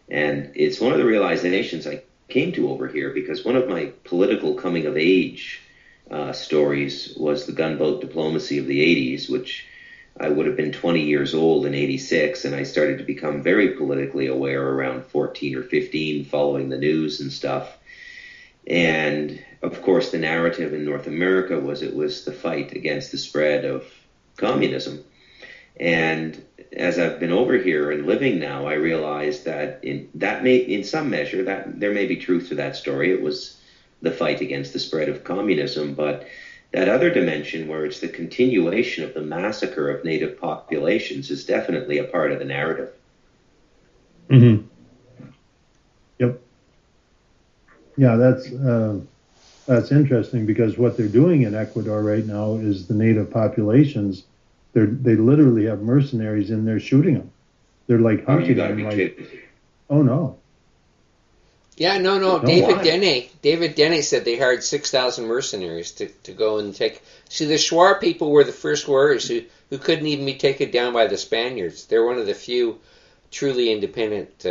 And it's one of the realizations I came to over here, because one of my political coming-of-age stories was the gunboat diplomacy of the 80s, which I would have been 20 years old in 86, and I started to become very politically aware around 14 or 15, following the news and stuff. And, of course, the narrative in North America was it was the fight against the spread of communism. And as I've been over here and living now, I realized that in some measure, that there may be truth to that story. It was the fight against the spread of communism, but that other dimension where it's the continuation of the massacre of native populations is definitely a part of the narrative. Mm-hmm. Yep. Yeah, that's interesting, because what they're doing in Ecuador right now is the native populations, they literally have mercenaries in there shooting them. They're like hunting them. Oh no. Yeah, no. David Dene said they hired 6,000 mercenaries to go and take. See, the Shuar people were the first warriors who couldn't even be taken down by the Spaniards. They're one of the few truly independent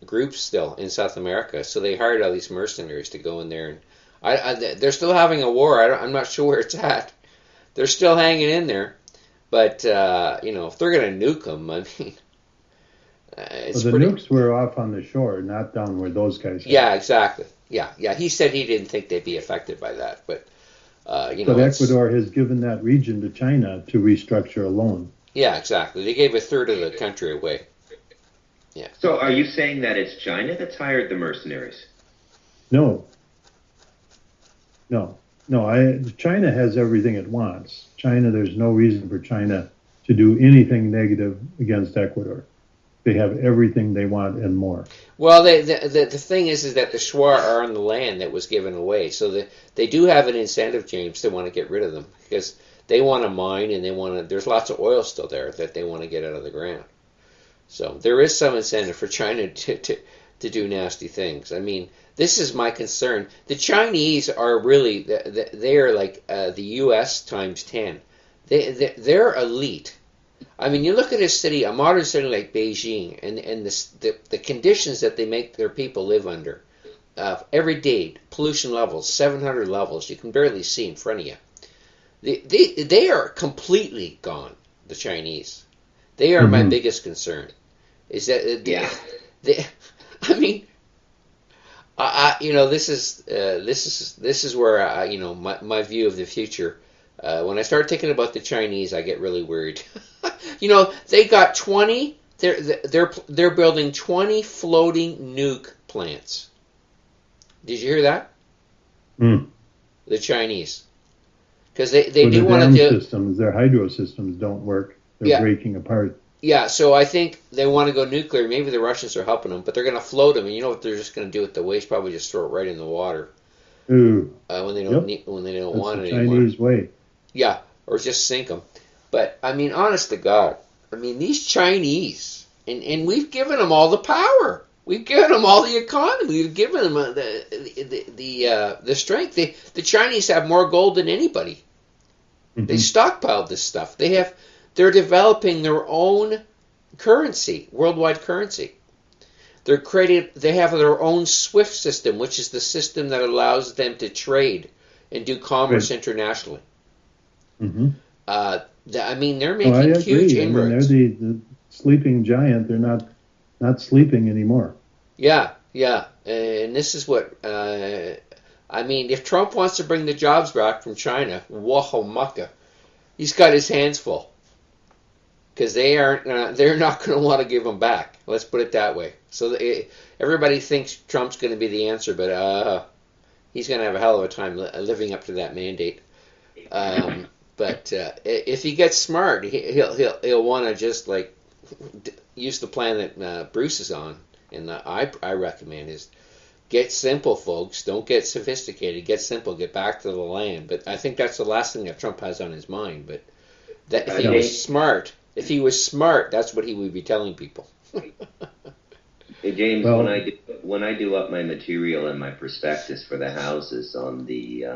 groups still in South America. So they hired all these mercenaries to go in there, and they're still having a war. I'm not sure where it's at. They're still hanging in there, but if they're going to nuke them, I mean. The nukes were off on the shore, not down where those guys are. Yeah, exactly. Yeah. He said he didn't think they'd be affected by that, but But Ecuador has given that region to China to restructure a loan. Yeah, exactly. They gave a third of the country away. Yeah. So are you saying that it's China that's hired the mercenaries? No. China has everything it wants. There's no reason for China to do anything negative against Ecuador. They have everything they want and more. Well, the thing is that the Shuar are on the land that was given away, so they do have an incentive, James, to want to get rid of them, because they want to mine and there's lots of oil still there that they want to get out of the ground. So there is some incentive for China to do nasty things. I mean, this is my concern. The Chinese are really they are like the U.S. times 10. They're elite. I mean, you look at a modern city like Beijing, and the conditions that they make their people live under. Every day, pollution levels, 700 levels, you can barely see in front of you. They are completely gone, the Chinese. They are my biggest concern. Is that I mean, this is where my view of the future. When I start thinking about the Chinese, I get really worried. They got 20. They're building 20 floating nuke plants. Did you hear that? The Chinese, because they do want to do systems. Their hydro systems don't work. They're breaking apart. Yeah, so I think they want to go nuclear. Maybe the Russians are helping them, but they're going to float them. And you know what they're just going to do with the waste? Probably just throw it right in the water. Ooh. When they don't want it anymore. Chinese way. Yeah, or just sink them. But I mean, honest to God, I mean these Chinese, and we've given them all the power. We've given them all the economy. We've given them the strength. The Chinese have more gold than anybody. They stockpiled this stuff. They're developing their own currency, worldwide currency. They have their own SWIFT system, which is the system that allows them to trade and do commerce internationally. I mean, they're making huge inroads. They're the sleeping giant. They're not sleeping anymore. Yeah, and this is what I mean. If Trump wants to bring the jobs back from China, wahomaka, he's got his hands full, because they're not going to want to give them back. Let's put it that way. So everybody thinks Trump's going to be the answer, but he's going to have a hell of a time living up to that mandate. But if he gets smart, he'll want to just like use the plan that Bruce is on, and I recommend is get simple, folks. Don't get sophisticated. Get simple. Get back to the land. But I think that's the last thing that Trump has on his mind. But that if he was smart, If he was smart, that's what he would be telling people. Hey James, Well, when I do up my material and my prospectus for the houses on the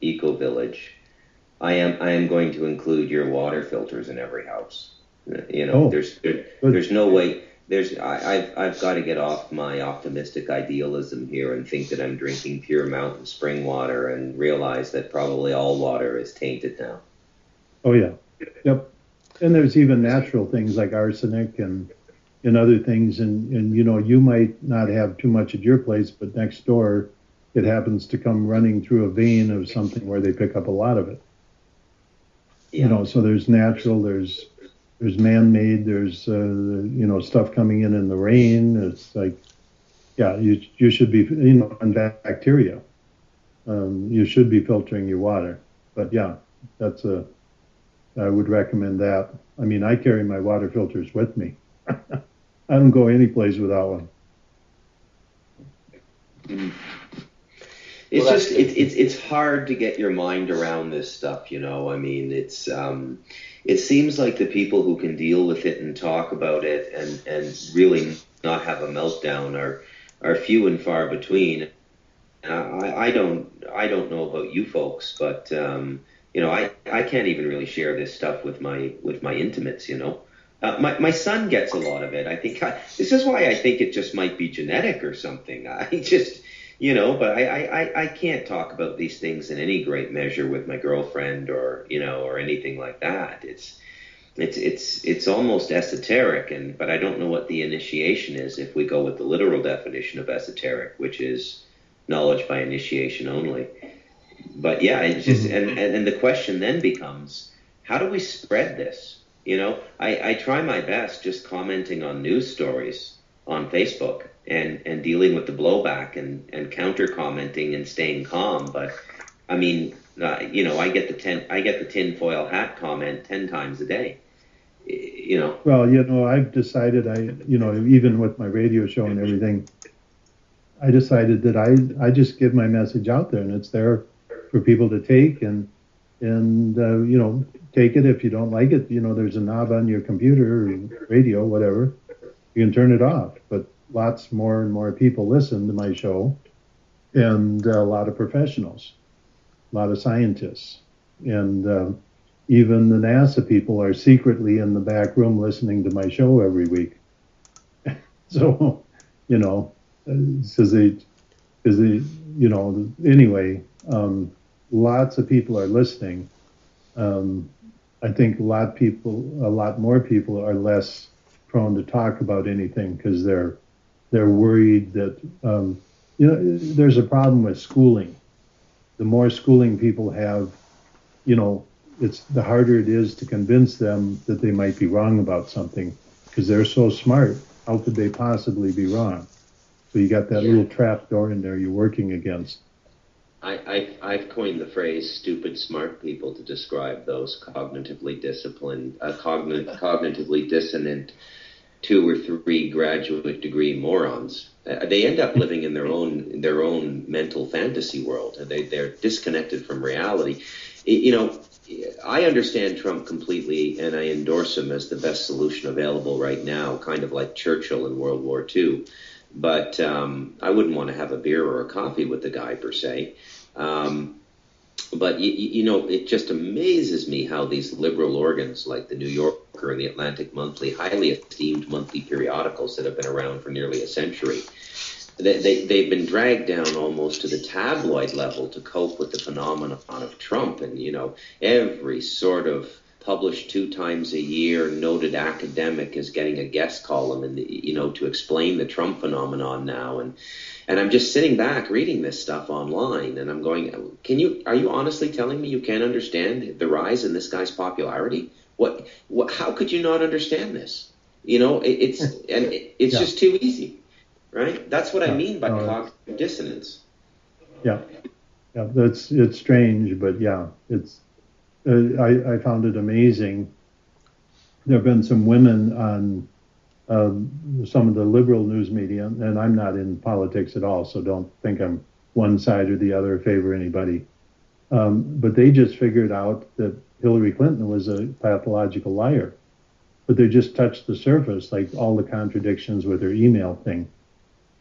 eco village, I am going to include your water filters in every house. You know, there's no way. I've got to get off my optimistic idealism here and think that I'm drinking pure mountain spring water and realize that probably all water is tainted now. oh yeah, yep. And there's even natural things like arsenic and other things, and you know, you might not have too much at your place, but next door it happens to come running through a vein of something where they pick up a lot of it. Yeah. You know, so there's natural, there's man-made, there's you know, stuff coming in the rain. It's like, yeah, you should be, you know, and bacteria. You should be filtering your water. But yeah, I would recommend that. I mean, I carry my water filters with me. I don't go any place without one. It's just it's hard to get your mind around this stuff, you know. I mean, it seems like the people who can deal with it and talk about it and really not have a meltdown are few and far between. I don't know about you folks, but you know, I can't even really share this stuff with my intimates, you know. My son gets a lot of it. I think this is why I think it just might be genetic or something. I just, you know, but I can't talk about these things in any great measure with my girlfriend or, you know, or anything like that. It's almost esoteric, but I don't know what the initiation is if we go with the literal definition of esoteric, which is knowledge by initiation only. But yeah, it's just, and the question then becomes, how do we spread this? You know, I try my best just commenting on news stories on Facebook and dealing with the blowback and counter commenting and staying calm. But I mean, you know, I get the tinfoil hat comment 10 times a day. You know. Well, you know, I've decided you know, even with my radio show and everything, I decided that I just give my message out there, and it's there for people to take and you know, take it. If you don't like it, you know, there's a knob on your computer or radio, whatever. You can turn it off. But lots more and more people listen to my show, and a lot of professionals, a lot of scientists, and even the NASA people are secretly in the back room listening to my show every week. So, you know, because they, you know, anyway, lots of people are listening. I think a lot more people are less prone to talk about anything because they're worried that, you know, there's a problem with schooling. The more schooling people have, you know, the harder it is to convince them that they might be wrong about something because they're so smart. How could they possibly be wrong? So you got that little trap door in there you're working against. I've coined the phrase "stupid smart people" to describe those cognitively disciplined, cognitively dissonant 2 or 3 graduate degree morons. They end up living in their own mental fantasy world. They're disconnected from reality. You know, I understand Trump completely, and I endorse him as the best solution available right now, kind of like Churchill in World War II. But I wouldn't want to have a beer or a coffee with the guy per se. But you know, it just amazes me how these liberal organs like the New Yorker and the Atlantic Monthly, highly esteemed monthly periodicals that have been around for nearly a century, they've been dragged down almost to the tabloid level to cope with the phenomenon of Trump. And, you know, every sort of published 2 times a year noted academic is getting a guest column and, you know, to explain the Trump phenomenon now. And I'm just sitting back reading this stuff online, and I'm going, are you honestly telling me you can't understand the rise in this guy's popularity? How could you not understand this? You know, it's just too easy, right? That's what I mean by cognitive dissonance. Yeah, it's strange, but yeah, it's. I found it amazing. There have been some women on some of the liberal news media, and I'm not in politics at all, so don't think I'm one side or the other, favor anybody. But they just figured out that Hillary Clinton was a pathological liar. but they just touched the surface, like all the contradictions with her email thing.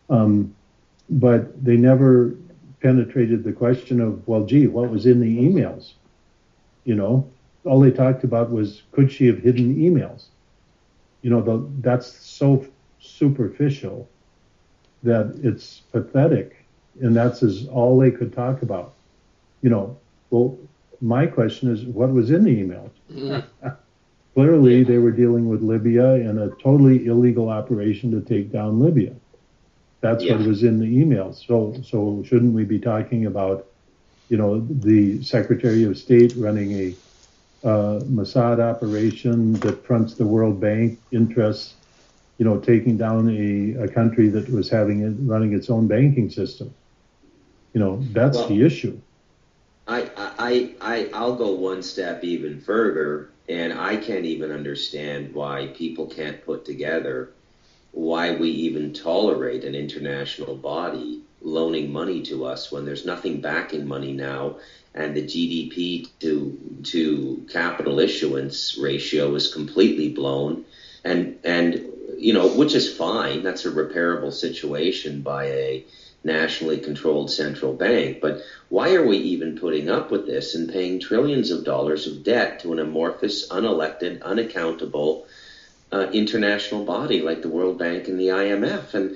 But they never penetrated the question of, well, gee, what was in the emails? You know, all they talked about was, could she have hidden emails? You know, that's so superficial that it's pathetic, and that's all they could talk about. You know, well, my question is, what was in the emails? Mm. Clearly, they were dealing with Libya and a totally illegal operation to take down Libya. That's what was in the emails. So shouldn't we be talking about, you know, the Secretary of State running a Mossad operation that fronts the World Bank interests, you know, taking down a country that was running its own banking system? You know, that's the issue. I'll go one step even further, and I can't even understand why people can't put together why we even tolerate an international body loaning money to us when there's nothing backing money now, and the GDP to capital issuance ratio is completely blown, and you know, which is fine. That's a repairable situation by a nationally controlled central bank. But why are we even putting up with this and paying trillions of dollars of debt to an amorphous, unelected, unaccountable international body like the World Bank and the IMF? And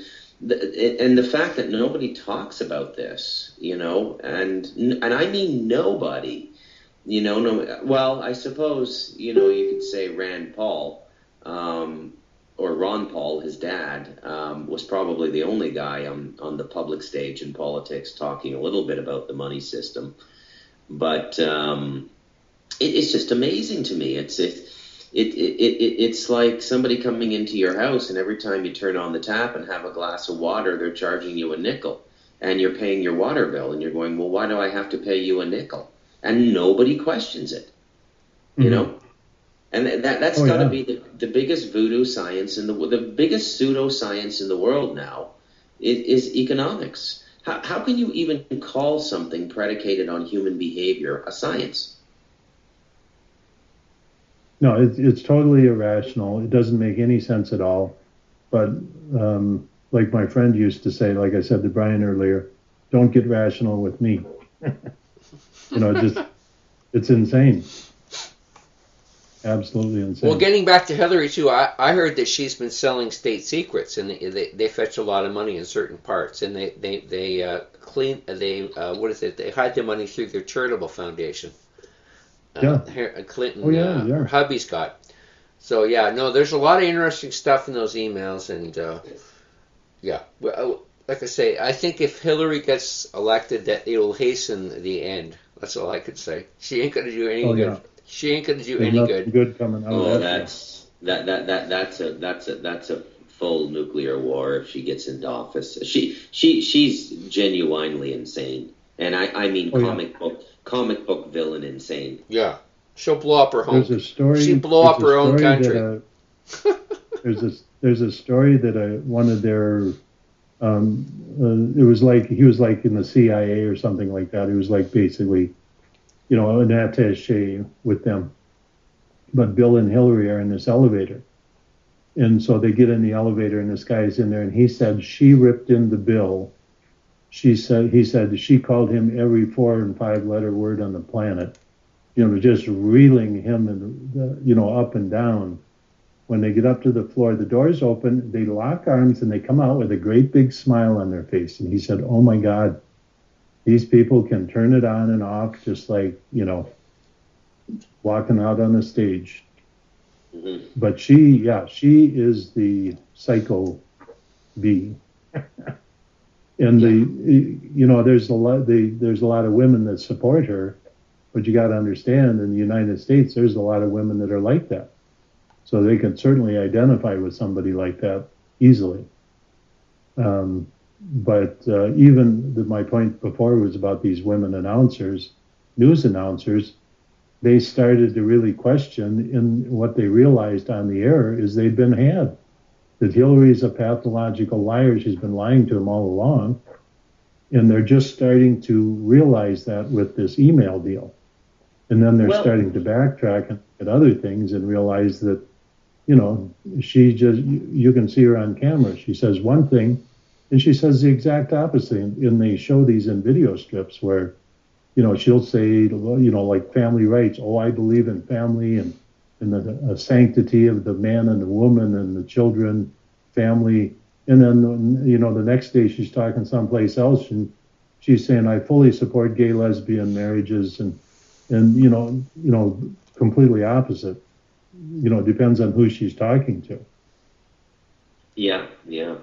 the fact that nobody talks about this, you know, and I mean nobody, you know, well, I suppose, you know, you could say Rand Paul, or Ron Paul, his dad, was probably the only guy on the public stage in politics talking a little bit about the money system. But it's just amazing to me. It's like somebody coming into your house, and every time you turn on the tap and have a glass of water, they're charging you a nickel, and you're paying your water bill, and you're going, well, why do I have to pay you a nickel? And nobody questions it, you know? And that's got to be the biggest voodoo science the biggest pseudoscience in the world now is economics. How can you even call something predicated on human behavior a science? No, it's totally irrational. It doesn't make any sense at all. But like my friend used to say, like I said to Brian earlier, don't get rational with me. You know, it's insane. Absolutely insane. Well, getting back to Hillary too, I heard that she's been selling state secrets, and they fetch a lot of money in certain parts, and they hide the money through their charitable foundation. Clinton, her hubby's got. So there's a lot of interesting stuff in those emails, and like I say, I think if Hillary gets elected, that it will hasten the end. That's all I could say. She ain't gonna do any good. Yeah. She ain't going to do any good coming out of that. That's a full nuclear war if she gets into office. She's genuinely insane, and I mean comic book villain insane. Yeah, she'll blow up her home. There's a story. She'll blow up her own country. There's a story that one of their it was like he was like in the CIA or something like that. He was like basically, you know, an attaché with them. But Bill and Hillary are in this elevator. And so they get in the elevator, and this guy's in there, and he said she ripped into Bill. He said she called him every 4 and 5 letter word on the planet, you know, just reeling him and you know, up and down. When they get up to the floor, the doors open, they lock arms, and they come out with a great big smile on their face. And he said, oh my God, these people can turn it on and off just like, you know, walking out on the stage. Mm-hmm. But she is the psycho bee. And you know, there's a lot of women that support her, but you got to understand, in the United States, there's a lot of women that are like that. So they can certainly identify with somebody like that easily. But even my point before was about these women announcers, news announcers. They started to really question, and what they realized on the air is they'd been had. That Hillary's a pathological liar. She's been lying to them all along. And they're just starting to realize that with this email deal. And then they're starting to backtrack and at other things and realize that, you know, she just, you can see her on camera. She says one thing and she says the exact opposite. And they show these in video strips where, you know, she'll say, you know, like family rights. Oh, I believe in family and the sanctity of the man and the woman and the children, family. And then, you know, the next day she's talking someplace else and she's saying, I fully support gay lesbian marriages and you know, completely opposite. You know, it depends on who she's talking to. Yeah, yeah.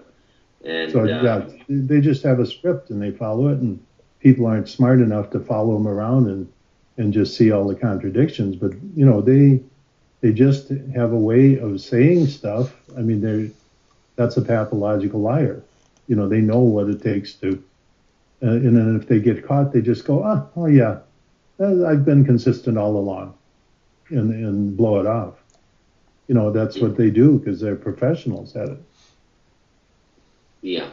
And So yeah, they just have a script and they follow it, and people aren't smart enough to follow them around and just see all the contradictions. But you know, they just have a way of saying stuff. I mean, that's a pathological liar. You know, they know what it takes to, and then if they get caught, they just go, oh yeah, I've been consistent all along, and blow it off. You know, that's what they do because they're professionals at it. Yeah,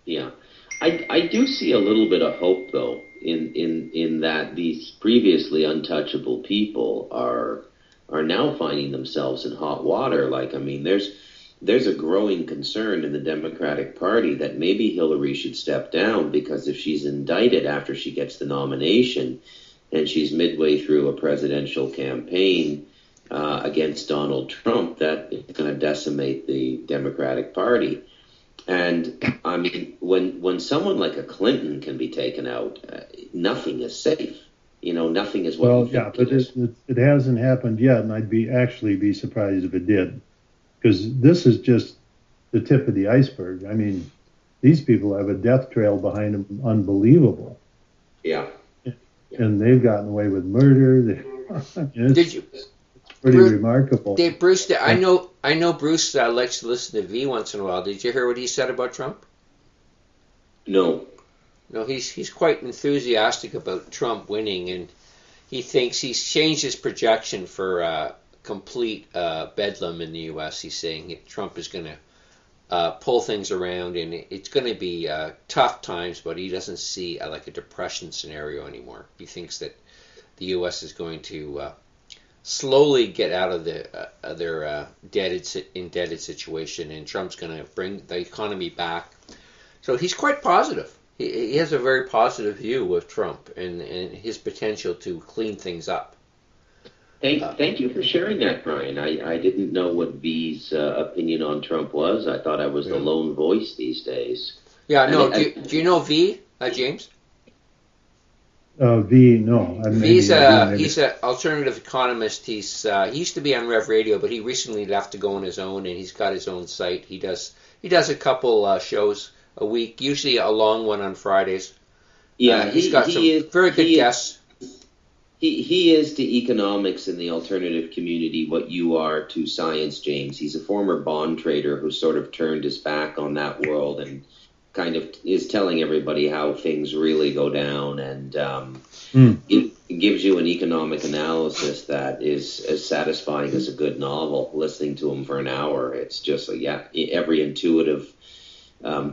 yeah. I do see a little bit of hope, though, in that these previously untouchable people are now finding themselves in hot water. Like, I mean, there's a growing concern in the Democratic Party that maybe Hillary should step down, because if she's indicted after she gets the nomination and she's midway through a presidential campaign against Donald Trump, that it's going to decimate the Democratic Party. And I mean, when someone like a Clinton can be taken out, nothing is safe. You know, nothing is what. Well, yeah, but it hasn't happened yet, and I'd actually be surprised if it did, because this is just the tip of the iceberg. I mean, these people have a death trail behind them, unbelievable. Yeah. And they've gotten away with murder. Did you? Pretty remarkable. Bruce, I know Bruce likes to listen to V once in a while. Did you hear what he said about Trump? No. No, he's quite enthusiastic about Trump winning, and he thinks he's changed his projection for complete bedlam in the U.S. He's saying Trump is going to pull things around, and it's going to be tough times, but he doesn't see like a depression scenario anymore. He thinks that the U.S. is going to slowly get out of their indebted situation, and Trump's going to bring the economy back. So he's quite positive. He has a very positive view of Trump and his potential to clean things up. Thank you for sharing that, Brian. I didn't know what V's opinion on Trump was. I thought I was the lone voice these days. Yeah, no. Do you know V, James? V, no. He's an alternative economist. He used to be on Rev Radio, but he recently left to go on his own, and he's got his own site. He does a couple shows a week, usually a long one on Fridays. Yeah, he's got some very good guests. He is to economics in the alternative community what you are to science, James. He's a former bond trader who sort of turned his back on that world and kind of is telling everybody how things really go down, and it gives you an economic analysis that is as satisfying as a good novel. Listening to him for an hour, it's just every intuitive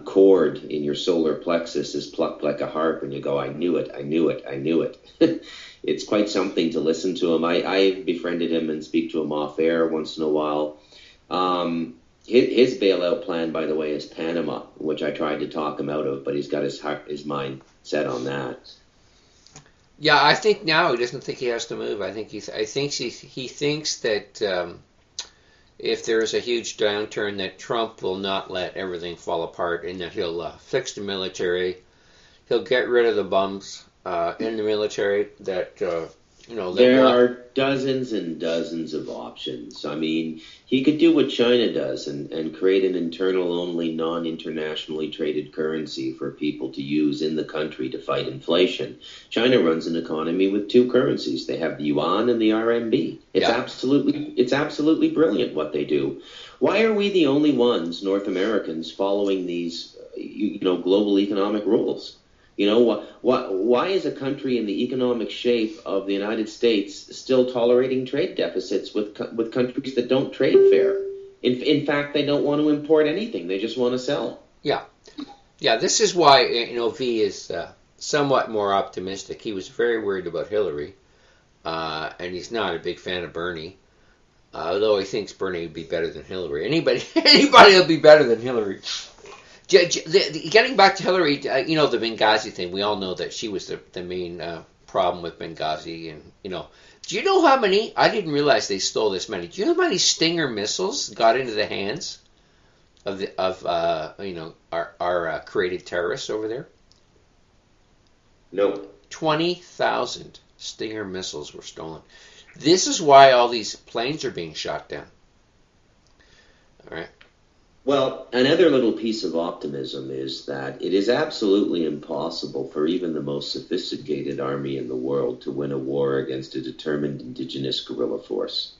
chord in your solar plexus is plucked like a harp, and you go, I knew it, I knew it, I knew it. It's quite something to listen to him. I befriended him and speak to him off air once in a while. His bailout plan, by the way, is Panama, which I tried to talk him out of, but he's got his mind set on that. Yeah, I think now he doesn't think he has to move. I think he thinks that if there is a huge downturn, that Trump will not let everything fall apart, and that he'll fix the military. He'll get rid of the bums in the military. There are dozens and dozens of options. I mean, he could do what China does and create an internal-only, non-internationally traded currency for people to use in the country to fight inflation. China runs an economy with two currencies. They have the yuan and the RMB. It's absolutely brilliant what they do. Why are we the only ones, North Americans, following these, global economic rules? Why is a country in the economic shape of the United States still tolerating trade deficits with countries that don't trade fair? In fact, they don't want to import anything. They just want to sell. Yeah. This is why V is somewhat more optimistic. He was very worried about Hillary, and he's not a big fan of Bernie. Although he thinks Bernie would be better than Hillary. Anybody will be better than Hillary. Getting back to Hillary, the Benghazi thing, we all know that she was the main problem with Benghazi. And, do you know how many, I didn't realize they stole this many. Do you know how many Stinger missiles got into the hands of our created terrorists over there? No. 20,000 Stinger missiles were stolen. This is why all these planes are being shot down. All right. Well, another little piece of optimism is that it is absolutely impossible for even the most sophisticated army in the world to win a war against a determined indigenous guerrilla force.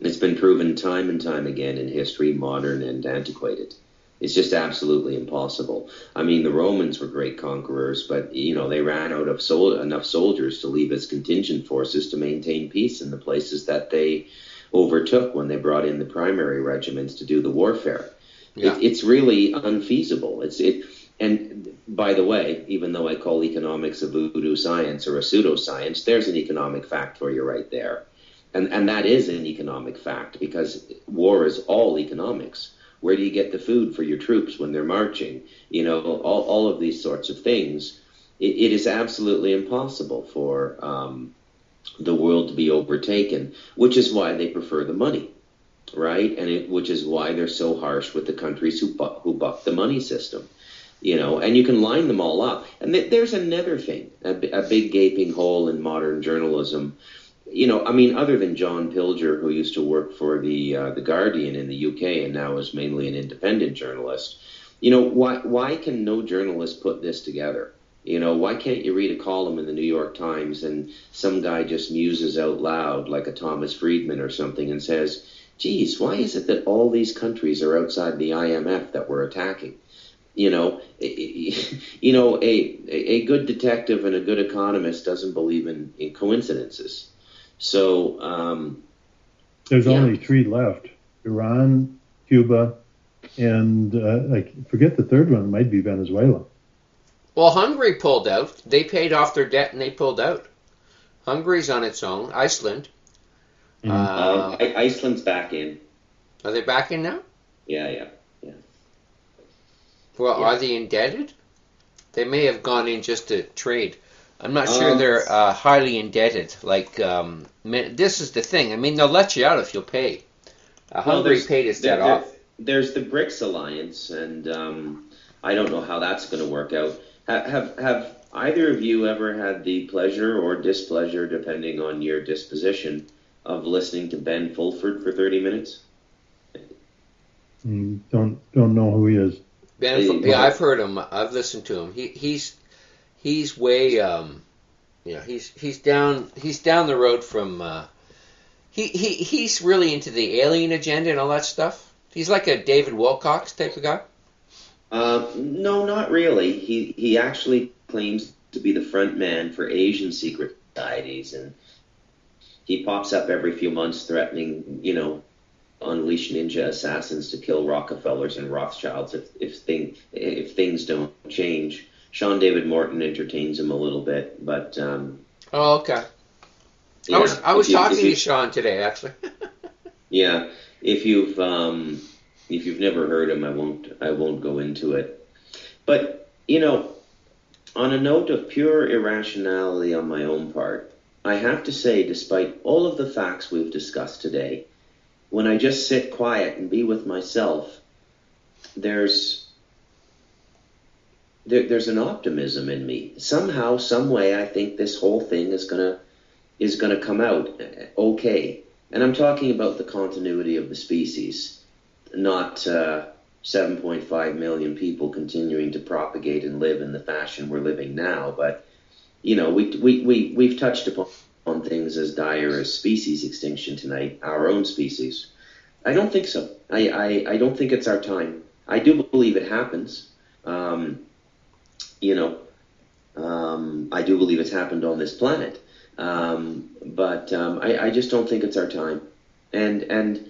It's been proven time and time again in history, modern and antiquated. It's just absolutely impossible. I mean, the Romans were great conquerors, but, they ran out of enough soldiers to leave as contingent forces to maintain peace in the places that they overtook when they brought in the primary regiments to do the warfare. Yeah. It's really unfeasible. And by the way, even though I call economics a voodoo science or a pseudoscience, there's an economic fact for you right there. And that is an economic fact, because war is all economics. Where do you get the food for your troops when they're marching? All of these sorts of things. It is absolutely impossible for the world to be overtaken, which is why they prefer the money. Right, and which is why they're so harsh with the countries who buck the money system, and you can line them all up. And there's another thing, a big gaping hole in modern journalism. Other than John Pilger, who used to work for the Guardian in the UK and now is mainly an independent journalist. Why can no journalist put this together? Why can't you read a column in the New York Times and some guy just muses out loud like a Thomas Friedman or something and says, geez, why is it that all these countries are outside the IMF that we're attacking? A good detective and a good economist doesn't believe in coincidences. So there's only three left: Iran, Cuba, and I forget the third one. It might be Venezuela. Well, Hungary pulled out. They paid off their debt and they pulled out. Hungary's on its own. Iceland. Iceland's back in. Are they back in now? Yeah. Well, are they indebted? They may have gone in just to trade. I'm not sure they're highly indebted. This is the thing. They'll let you out if you'll pay. Hungary paid its debt off. There's the BRICS alliance, and I don't know how that's going to work out. Have either of you ever had the pleasure or displeasure, depending on your disposition, of listening to Ben Fulford for 30 minutes? Don't know who he is. I've heard him. I've listened to him. He's way he's down the road from he's really into the alien agenda and all that stuff. He's like a David Wilcox type of guy. No, not really. He actually claims to be the front man for Asian secret societies, and he pops up every few months threatening, unleash ninja assassins to kill Rockefellers and Rothschilds if things don't change. Sean David Morton entertains him a little bit, but oh, okay. Yeah, I was talking to Sean today, actually. Yeah, if you've never heard him, I won't go into it. But on a note of pure irrationality on my own part, I have to say, despite all of the facts we've discussed today, when I just sit quiet and be with myself, there's an optimism in me. Somehow, some way, I think this whole thing is gonna come out okay. And I'm talking about the continuity of the species, not 7.5 million people continuing to propagate and live in the fashion we're living now, but we've touched upon things as dire as species extinction tonight, our own species. I don't think so. I don't think it's our time. I do believe it happens. I do believe it's happened on this planet. But I just don't think it's our time. And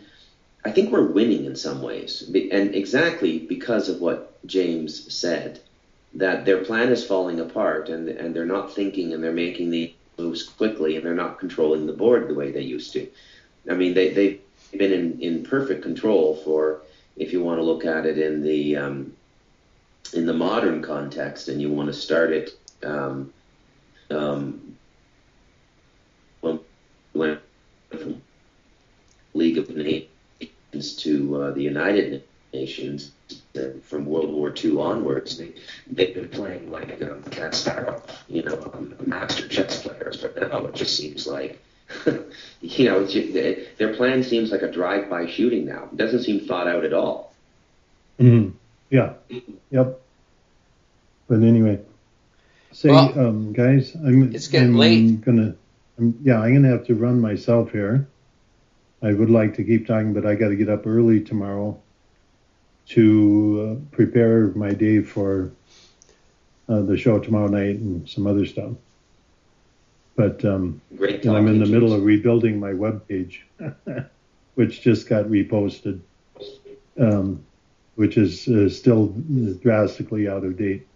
I think we're winning in some ways. And exactly because of what James said, that their plan is falling apart and they're not thinking and they're making the moves quickly and they're not controlling the board the way they used to. They've been in perfect control for, if you want to look at it in the modern context, and you want to start it when from League of Nations to the United Nations, from World War II onwards, they've been playing like that style, master chess players. But now it just seems like, their plan seems like a drive-by shooting now. It doesn't seem thought out at all. Mm-hmm. Yeah. Yep. But anyway, guys, it's getting late. I'm gonna have to run myself here. I would like to keep talking, but I got to get up early tomorrow to prepare my day for the show tomorrow night and some other stuff. But Great I'm in the talking, middle of rebuilding my webpage, which just got reposted, which is still drastically out of date.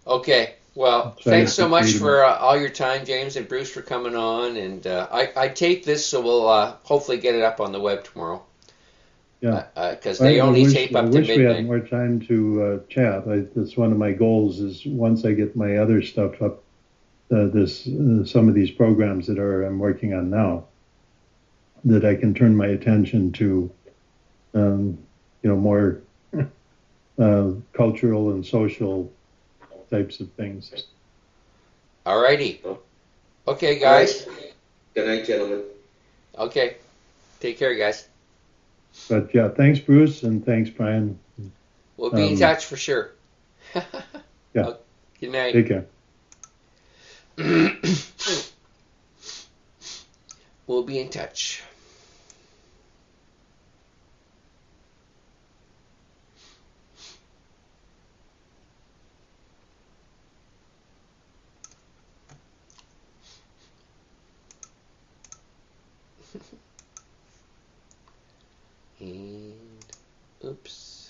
Okay. Well, thanks so much for all your time, James and Bruce, for coming on. And I tape this, so we'll hopefully get it up on the web tomorrow. Yeah. Because they only tape up to midnight. I wish we had more time to chat. That's one of my goals, is once I get my other stuff up, some of these programs that I'm working on now, that I can turn my attention to, more cultural and social types of things. All righty. Okay, guys. Right. Good night, gentlemen. Okay. Take care, guys. But yeah, thanks, Bruce, and thanks, Brian. We'll be in touch for sure. Yeah. Good night. Take care. We'll be in touch. And oops.